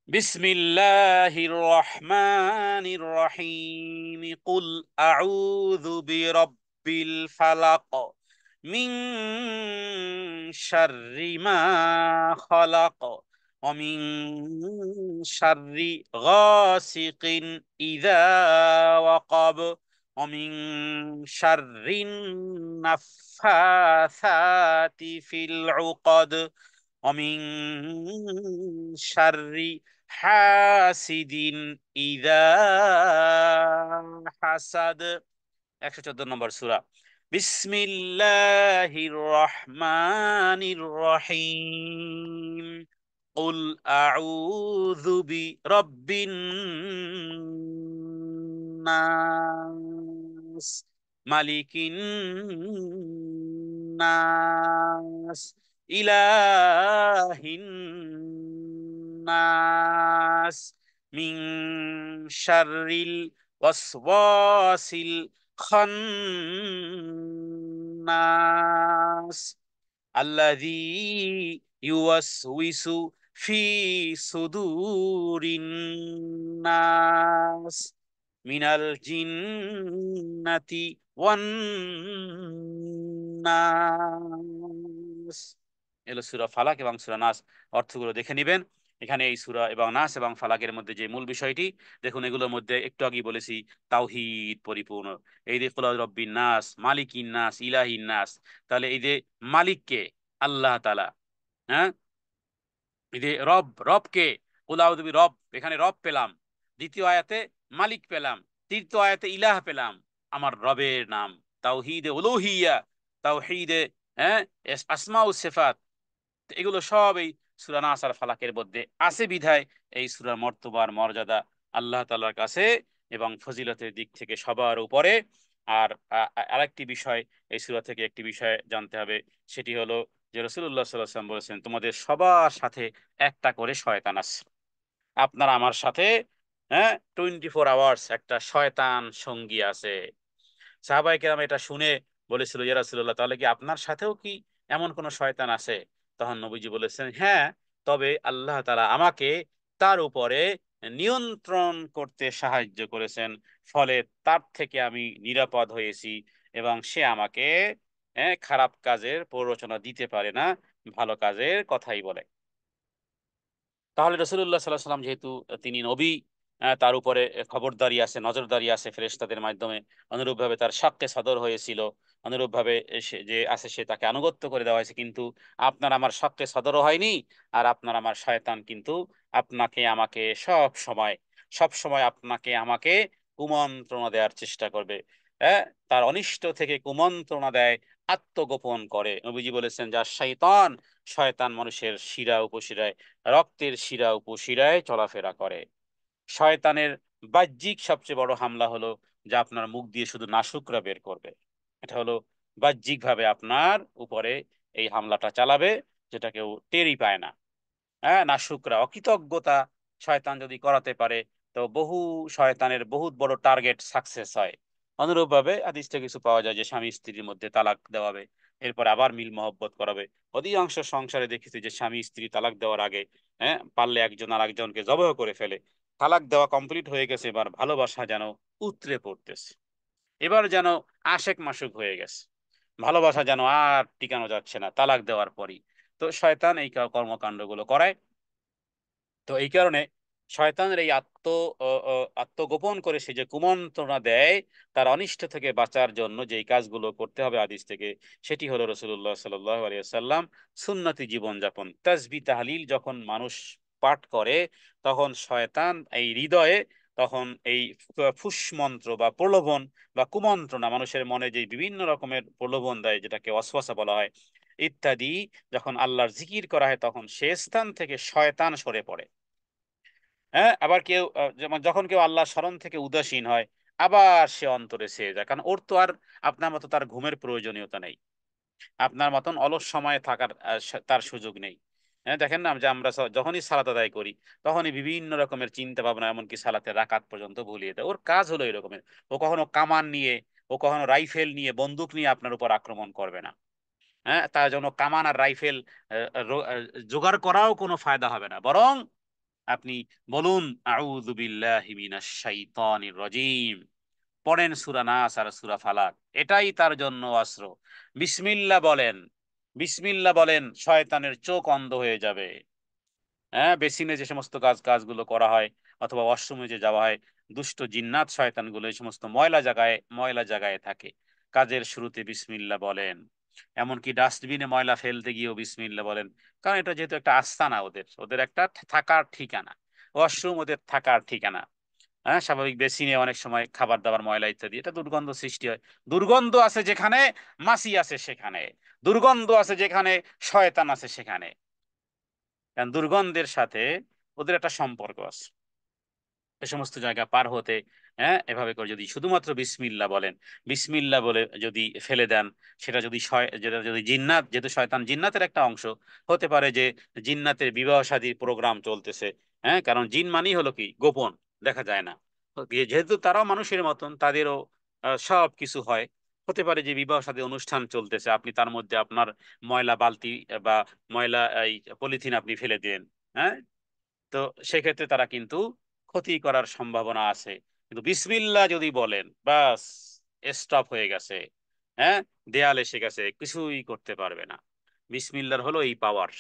S1: بسم الله الرحمن الرحيم قل أعوذ برب الفلق من شر ما خلق ومن شر غاسق إذا وقب ومن شر النفاثات في العقد ومن شر হাসিদিন ইদা হাসাদ। 114 নম্বর সূরা। বিসমিল্লাহির রহমানির রহিম। কুল আউযু বিরাব্বিন নাস, মালিকিন নাস, ইলাহিন নাস, মিন শাররিল ওয়াসওয়াসিল খান্নাস, আল্লাযী ইউওয়াসউইসু ফি সুদুরিন নাস মিনাল জিন্নাতি ওয়ান নাস। এলো সূরা ফালাক এবং সূরা নাস, অর্থগুলো দেখে নিবেন। এখানে এই সূরা এবং নাস এবং ফালাকের মধ্যে যে মূল বিষয়টি, দেখুন এগুলোর মধ্যে একটু আগে বলেছি তাওহীদ পরিপূর্ণ। এই যে কুল আউযু বিরাব্বিন নাস, মালিকিন নাস, ইলাহিন নাস, তাহলে এই যে মালিক কে? আল্লাহ তাআলা। হ্যাঁ, এই যে রব, রব কে? কুল আউযু রব, এখানে রব পেলাম। দ্বিতীয় আয়াতে মালিক পেলাম। তৃতীয় আয়াতে ইলাহ পেলাম, আমার রবের নাম। তাওহীদে উলুহিয়া, তাওহীদে হ্যাঁ আসমা ও সিফাত, এগুলো সব এই সূরা নাস আর ফালাকের মধ্যে আছে বিধায় এই সূরার মর্তবার মর্যাদা আল্লাহ তাআলার কাছে এবং ফজিলতের দিক থেকে সবার উপরে। আর আরেকটি বিষয়, এই সূরা থেকে একটি বিষয় জানতে হবে, সেটি হলো যে রাসূলুল্লাহ সাল্লাল্লাহু আলাইহি ওয়াসাল্লাম বলেছেন, তোমাদের সবার সাথে একটা করে শয়তান আছে। আপনার আমার সাথে, হ্যাঁ, 24 আওয়ার্স একটা শয়তান সঙ্গী আছে। সাহাবায়ে কেরাম এটা শুনে বলেছিল, ইয়া রাসূলুল্লাহ, তাহলে কি আপনার সাথেও কি এমন কোন শয়তান আছে? তখন নবীজি বলেছেন, হ্যাঁ, তবে আল্লাহ তাআলা আমাকে তার উপরে নিয়ন্ত্রণ করতে সাহায্য করেছেন, ফলে তার থেকে আমি নিরাপদ হয়েছি এবং সে আমাকে খারাপ কাজের প্ররোচনা দিতে পারে না, ভালো কাজের কথাই বলে। তাহলে রসুল্লাহ সাল্লাহ সাল্লাম যেহেতু তিনি নবী, তার উপরে খবরদারি আছে, নজরদারি আছে ফেরেশতাদের মাধ্যমে, অনুরূপভাবে তার সাক্কে সদর হয়েছিল, অনুরূপভাবে সে যে আছে সে তাকে আনুগত্য করে দেওয়া হয়েছে। কিন্তু আপনার আমার সাক্কে সদরও হয়নি, আর আপনার আমার শয়তান কিন্তু আপনাকে আমাকে সব সময় আপনাকে আমাকে কুমন্ত্রণা দেওয়ার চেষ্টা করবে। হ্যাঁ, তার অনিষ্ট থেকে কুমন্ত্রণা দেয়, আত্মগোপন করে। নবীজি বলেছেন, যার শয়তান, শয়তান মানুষের শিরা উপশিরায়, রক্তের শিরা উপশিরায় চলাফেরা করে। শয়তানের বাহ্যিক সবচেয়ে বড় হামলা হলো যে আপনার মুখ দিয়ে শুধু নাশুকরা বের করবে। এটা হলো বাহ্যিক ভাবে আপনার উপরে এই হামলাটা চালাবে, যেটা কেউ টেরই পায় না। হ্যাঁ, নাশুকরা অকৃতজ্ঞতা শয়তান যদি করাতে পারে, তো বহু শয়তানের বহুত বড় টার্গেট সাকসেস হয়। অনুরূপভাবে হাদিসটা কিছু পাওয়া যায় যে স্বামী স্ত্রীর মধ্যে তালাক দেওয়াবে, এরপর আবার মিল মহব্বত করাবে। অধিকাংশ সংসারে দেখেছি যে স্বামী স্ত্রী তালাক দেওয়ার আগে পারলে একজন আর একজনকে জবাই করে ফেলে। তালাক দেওয়া কমপ্লিট হয়ে গেছে, এবার ভালোবাসা যেন উতরে পড়তেছে, এবার যেন আশেক মাসুক হয়ে গেছে, ভালোবাসা যেন আর টিকানো যাচ্ছে না তালাক দেওয়ার পরই। তো শয়তান এই কর্মকাণ্ডগুলো করায়। তো এই কারণে শয়তানের এই আত্মগোপন করে সে যে কুমন্ত্রণা দেয়, তার অনিষ্ট থেকে বাঁচার জন্য যেই কাজগুলো করতে হবে হাদিস থেকে, সেটি হলো রাসূলুল্লাহ সাল্লাল্লাহু আলাইহি ওয়াসাল্লাম সুন্নতি জীবনযাপন। তাসবিহ তাহলিল যখন মানুষ পাঠ করে, তখন শয়তান এই হৃদয়ে, তখন এই ফুস মন্ত্র বা প্রলোভন বা কুমন্ত্রণা, মানুষের মনে যে বিভিন্ন রকমের প্রলোভন দেয়, যেটাকে ওয়াসওয়াসা বলা হয়, ইত্যাদি, যখন আল্লাহর জিকির করা হয়, তখন সে স্থান থেকে শয়তান সরে পড়ে। হ্যাঁ, আবার কেউ যেমন যখন কেউ আল্লাহ স্মরণ থেকে উদাসীন হয়, আবার সে অন্তরে ছেয়ে যায়, কারণ ওর তো আর আপনার মতো তার ঘুমের প্রয়োজনীয়তা নেই, আপনার মতন অলস সময়ে থাকার তার সুযোগ নেই। হ্যাঁ, দেখেন না যে আমরা যখনই সালাত আদায় করি, তখনই বিভিন্ন রকমের চিন্তা ভাবনা, এমনকি সালাতের রাকাত পর্যন্ত ভুলিয়ে দেয়। ওর কাজ হলো এরকমের। ও কখনো কামান নিয়ে, ও কখনো রাইফেল নিয়ে, বন্দুক নিয়ে আপনার উপর আক্রমণ করবে না। হ্যাঁ, তার জন্য কামান আর রাইফেল জোগাড় করাও কোনো ফায়দা হবে না, বরং আপনি বলুন, আউযু বিল্লাহি মিনাশ শাইতানির রাজিম, পড়েন সূরা নাস আর সূরা ফালাক, এটাই তার জন্য অস্ত্র। বিসমিল্লাহ বলেন, বিসমিল্লাহ বলেন, শয়তানের চোখ অন্ধ হয়ে যাবে। হ্যাঁ, বেসিনে যে সমস্ত কাজগুলো করা হয়, অথবা ওয়াশরুমে যে যাওয়া হয়, দুষ্ট জিন্নাত শয়তানগুলো এই সমস্ত ময়লা জায়গায় থাকে। কাজের শুরুতে বিসমিল্লাহ বলেন, এমনকি ডাস্টবিনে ময়লা ফেলতে গিয়েও বিসমিল্লাহ বলেন। কারণ এটা যেহেতু একটা আস্তানা, ওদের ওদের একটা থাকার ঠিকানা, ওয়াশরুম ওদের থাকার ঠিকানা। হ্যাঁ, স্বাভাবিক বেসিনে অনেক সময় খাবার দাবার ময়লা ইত্যাদি, এটা দুর্গন্ধ সৃষ্টি হয়। দুর্গন্ধ আছে যেখানে, মাছি আছে সেখানে। দুর্গন্ধ আছে যেখানে, শয়তান আছে সেখানে। কারণ দুর্গন্ধের সাথে ওদের একটা সম্পর্ক আছে। এ সমস্ত জায়গা পার হতে, এভাবে করে যদি শুধুমাত্র বিসমিল্লাহ বলেন, বিসমিল্লাহ বলে যদি ফেলে দেন, যেটা যদি জিন্নাত, যেহেতু শয়তান জিন্নাতের একটা অংশ, হতে পারে যে জিন্নাতের বিবাহ শাদীর প্রোগ্রাম চলতেছে। হ্যাঁ, কারণ জিন মানেই হলো কি গোপন, দেখা যায় না। তো যেহেতু তারাও মানুষের মতন, তাদেরও সব কিছু হয়। হতে পারে যে বিবাহ শাদী অনুষ্ঠান চলতেছে, আপনি তার মধ্যে আপনার ময়লা বালতি বা ময়লা এই পলিথিন আপনি ফেলে দিলেন। হ্যাঁ, তো সেক্ষেত্রে তারা কিন্তু ক্ষতি করার সম্ভাবনা আছে। কিন্তু বিসমিল্লাহ যদি বলেন, বাস স্টপ হয়ে গেছে, হ্যাঁ, দেয়াল এসে গেছে, কিছুই করতে পারবে না। বিসমিল্লাহর হলো এই পাওয়ার।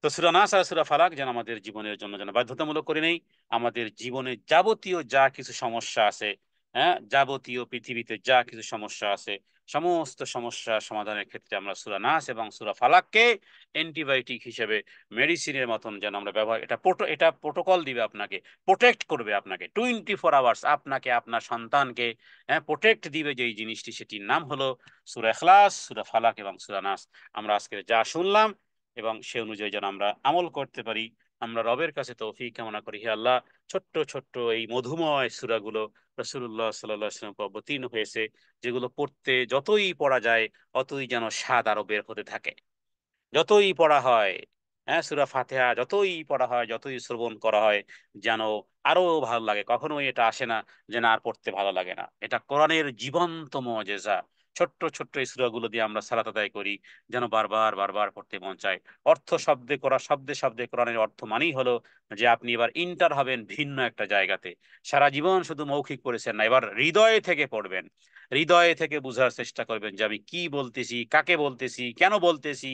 S1: তো সূরা নাস আর সূরা ফালাক যেন আমাদের জীবনের জন্য যেন বাধ্যতামূলক করে নেই। আমাদের জীবনে যাবতীয় যা কিছু সমস্যা আছে, হ্যাঁ, যাবতীয় পৃথিবীতে যা কিছু সমস্যা আছে, সমস্ত সমস্যা সমাধানের ক্ষেত্রে আমরা সূরা নাস এবং সূরা ফালাককে অ্যান্টিবায়োটিক হিসেবে, মেডিসিনের মতন যেন আমরা ব্যবহার, এটা প্রোটোকল দিবে আপনাকে, প্রোটেক্ট করবে আপনাকে 24 আওয়ার্স, আপনাকে, আপনার সন্তানকে, হ্যাঁ, প্রোটেক্ট দিবে যেই জিনিসটি, সেটির নাম হলো সূরা ইখলাস, সূরা ফালাক এবং সূরা নাস। আমরা আজকে যা শুনলাম এবং সে অনুযায়ী যেন আমরা আমল করতে পারি, আমরা রবের কাছে তৌফিক কামনা করি। হে আল্লাহ, ছোট্ট ছোট্ট এই মধুময় সূরাগুলো রাসূলুল্লাহ সাল্লাল্লাহু আলাইহি ওয়াসাল্লাম অবতীর্ণ হয়েছে, যেগুলো পড়তে যতই পড়া যায় অতই যেন স্বাদ আরো বের হতে থাকে, যতই পড়া হয়, হ্যাঁ, সূরা ফাতিহা যতই পড়া হয়, যতই শ্রবণ করা হয়, যেন আরো ভালো লাগে। কখনোই এটা আসে না যে না আর পড়তে ভালো লাগে না। এটা কোরআনের জীবন্ত মুজিজা। ছোট্ট ছোট্ট এই সূরাগুলো দিয়ে আমরা সালাত আদায় করি, যেন বারবার বারবার পড়তে মন চায়। অর্থ শব্দে করা, শব্দে শব্দে কোরআনের অর্থ মানেই হলো যে আপনি এবার ইন্টার হবেন ভিন্ন একটা জায়গাতে। সারা জীবন শুধু মৌখিক পড়েছেন না, এবার হৃদয়ে থেকে পড়বেন, হৃদয়ে থেকে বোঝার চেষ্টা করবেন যে আমি কি বলতেছি, কাকে বলতেছি, কেন বলতেছি,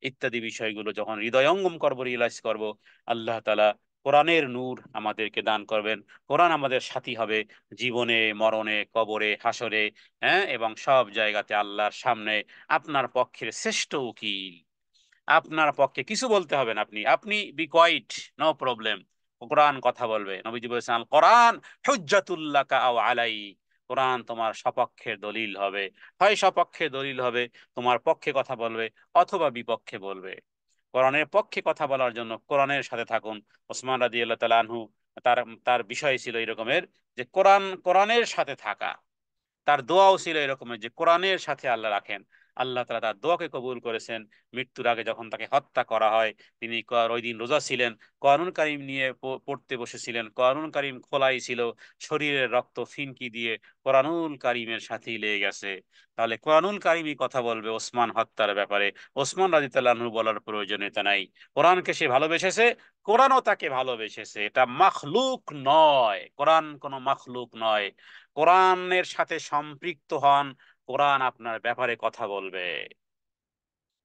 S1: ইত্যাদি বিষয়গুলো যখন হৃদয়ঙ্গম করবো, রিয়েলাইজ করব, আল্লাহ তাআলা কোরআনের নূর আমাদেরকে দান করবেন। কোরআন আমাদের সাথী হবে জীবনে, মরণে, কবরে, হাসরে, হ্যাঁ, এবং সব জায়গাতে আল্লাহর সামনে আপনার পক্ষের শ্রেষ্ঠ উকিল। আপনার পক্ষে কিছু বলতে হবে না, আপনি আপনি বি কোয়াইট, নো প্রবলেম। কোরআন কথা বলবে। নবীজি বলেছেন আল কোরআন হুজ্জাতুল্লাকা আও আলাই, কোরআন তোমার সপক্ষের দলিল হবে। হয় সপক্ষে দলিল হবে, তোমার পক্ষে কথা বলবে, অথবা বিপক্ষে বলবে। কোরআনের পক্ষে কথা বলার জন্য কোরআনের সাথে থাকুন। ওসমান রাদিয়াল্লাহু তাআলা আনহু, তার তার বিষয় ছিল এই রকমের, যে কোরআনের সাথে থাকা। তার দোয়াও ছিল এরকমের যে কোরআনের সাথে আল্লাহ রাখেন। আল্লাহ তাআলা তার দোয়াকে কবুল করেছেন। মৃত্যুর আগে যখন তাকে হত্যা করা হয়, তিনি ওই দিন রোজা ছিলেন, কোরআনুল কারীম নিয়ে পড়তে বসেছিলেন। কোরআনুল কারীম খোলাই ছিল, শরীরের রক্ত ফিনকি দিয়ে কোরআনুল কারীমের সাথেই লেগে গেছে। তাহলে কোরআনুল কারীমই কথা বলবে ওসমান হত্যার ব্যাপারে। ওসমান রাদিয়াল্লাহু আনহু বলার প্রয়োজনীয়তা নাই। কোরআনকে সে ভালোবেসেছে, কোরআনও তাকে ভালোবেসেছে। এটা মাখলুক নয়, কোরআন কোনো মাখলুক নয়। কোরআনের সাথে সম্পৃক্ত হন, কোরআন আপনার ব্যাপারে কথা বলবে।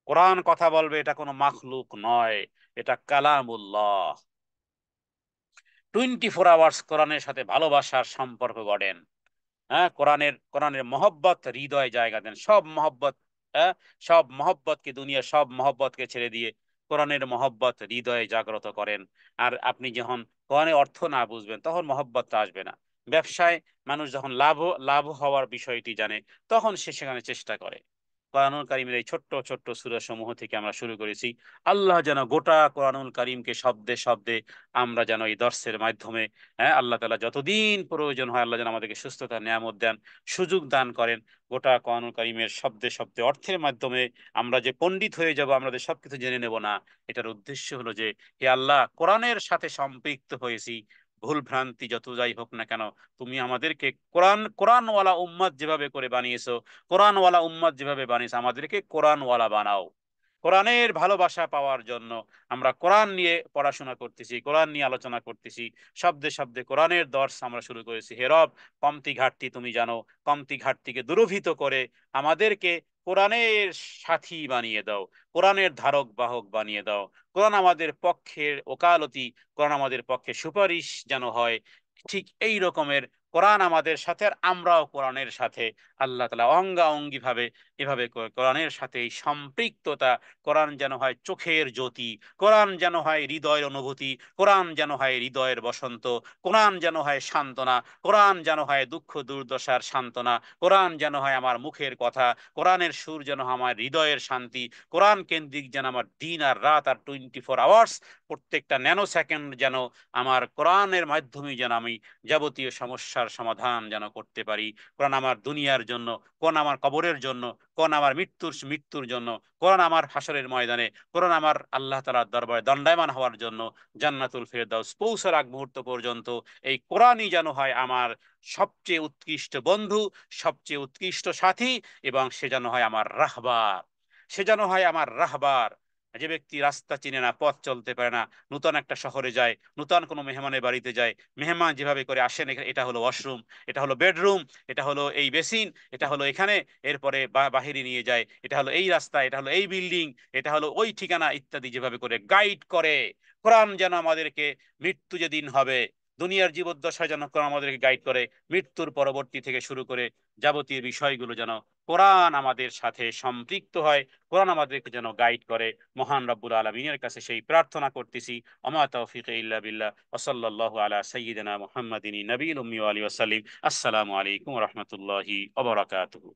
S1: কোরআন কথা বলবে, এটা কোনো মাখলুক নয়, এটা কালামুল্লাহ। 24 আওয়ার্স কোরআনের সাথে ভালোবাসার সম্পর্ক গড়েন। হ্যাঁ, কোরআনের মহব্বত হৃদয়ে জায়গা দেন। সব মহব্বত, হ্যাঁ, সব মহব্বতকে, দুনিয়া সব মহব্বতকে ছেড়ে দিয়ে কোরআনের মহব্বত হৃদয়ে জাগ্রত করেন। আর আপনি যখন কোরআনের অর্থ না বুঝবেন, তখন মহব্বতটা আসবে না। ব্যবসায় মানুষ যখন লাভ হওয়ার বিষয়টি জানে, তখন সে সেখানে চেষ্টা করে। কোরআনুল কারীমের এই ছোট্ট ছোট্ট সূরা সমূহ থেকে আমরা শুরু করেছি। আল্লাহ যেন গোটা কোরআনুল কারীমকে শব্দে শব্দে আমরা যেন এই দর্শের মাধ্যমে, হ্যাঁ, আল্লাহ তাআলা যতদিন প্রয়োজন হয় আল্লাহ যেন আমাদেরকে সুস্থতা নিয়ামত দেন, সুযোগ দান করেন। গোটা কোরআনুল কারীমের শব্দে শব্দে অর্থের মাধ্যমে আমরা যে পণ্ডিত হয়ে যাব, আমরা যে সবকিছু জেনে নেব না, এটার উদ্দেশ্য হলো যে হে আল্লাহ, কোরআনের সাথে সম্পৃক্ত হয়েছি, ভুল ভ্রান্তি যত যাই হোক না কেন, তুমি আমাদেরকে কোরআনওয়ালা উম্মত যেভাবে করে বানিয়েছো, কোরআনওয়ালা উম্মত যেভাবে বানিয়েছো, আমাদেরকে কোরআনওয়ালা বানাও। কোরআনের ভালোবাসা পাওয়ার জন্য আমরা কোরআন নিয়ে পড়াশোনা করতেছি, কোরআন নিয়ে আলোচনা করতেছি, শব্দে শব্দে কোরআনের দর্শ আমরা শুরু করেছি। হে রব, কমতি ঘাটতি তুমি জানো, কমতি ঘাটতিকে দূরীভূত করে আমাদেরকে কোরআনের সাথী বানিয়ে দাও, কোরআনের ধারক বাহক বানিয়ে দাও। কোরআন আমাদের পক্ষের ওকালতি, কোরআন আমাদের পক্ষে সুপারিশ যেন হয়। ঠিক এই রকমের কোরআন আমাদের সাথে, আর আমরাও কোরআনের সাথে, আল্লাহ তাআলা অঙ্গা অঙ্গি ভাবে এভাবে কোরআনের সাথে এই সম্পৃক্ততা। কোরআন যেন হয় চোখের জ্যোতি, কোরআন যেন হয় হৃদয়ের অনুভূতি, কোরআন যেন হয় হৃদয়ের বসন্ত, কোরআন যেন হয় সান্ত্বনা, কোরআন যেন হয় দুঃখ দুর্দশার সান্ত্বনা, কোরআন যেন হয় আমার মুখের কথা, কোরআনের সুর যেন আমার হৃদয়ের শান্তি, কোরআন কেন্দ্রিক যেন আমার দিন আর রাত আর 24 আওয়ার্স, প্রত্যেকটা ন্যানো সেকেন্ড যেন আমার কোরআনের মাধ্যমে যেন আমি যাবতীয় সমস্যার সমাধান যেন করতে পারি। কোরআন আমার দুনিয়ার জন্য, কোরআন আমার কবরের জন্য, কোরআন আমার মৃত্যুর জন্য, কোরআন আমার হাসরের ময়দানে, কোরআন আমার আল্লাহ তাআলার দরবারে দণ্ডায়মান হওয়ার জন্য, জান্নাতুল ফেরদাউস পৌঁছার আগ মুহূর্ত পর্যন্ত এই কোরআনই যেন হয় আমার সবচেয়ে উৎকৃষ্ট বন্ধু, সবচেয়ে উৎকৃষ্ট সাথী, এবং সে যেন হয় আমার রাহবার, সে যেন হয় আমার রাহবার। যে ব্যক্তি রাস্তা চিনে না, পথ চলতে পারে না, নূতন একটা শহরে যায়, নূতন কোনো মেহমানের বাড়িতে যায়, মেহমান যেভাবে করে আসেন, এটা হলো ওয়াশরুম, এটা হলো বেডরুম, এটা হলো এই বেসিন, এটা হলো এখানে, এরপরে বাহিরে নিয়ে যায়, এটা হলো এই রাস্তা, এটা হলো এই বিল্ডিং, এটা হলো ওই ঠিকানা ইত্যাদি, যেভাবে করে গাইড করে কোরআন যেন আমাদেরকে মৃত্যু যেদিন হবে, দুনিয়ার জীবদ্দশায় যেন কোরআন আমাদেরকে গাইড করে, মৃত্যুর পরবর্তী থেকে শুরু করে যাবতীয় বিষয়গুলো যেন কোরআন আমাদের সাথে সম্পৃক্ত হয়, কোরআন আমাদেরকে যেন গাইড করে। মহান রব্বুল আলমিনের কাছে সেই প্রার্থনা করতেছি। আমা তৌফিক ইল্লা বিল্লাহ, ওয়া সাল্লাল্লাহু আলা সাইয়্যিদিনা মুহাম্মাদিন নবিয়্যিল উম্মি ওয়া আলিহি ওয়া সাল্লিম। আসসালামু আলাইকুম ওয়া রাহমাতুল্লাহি ওয়া বারাকাতুহু।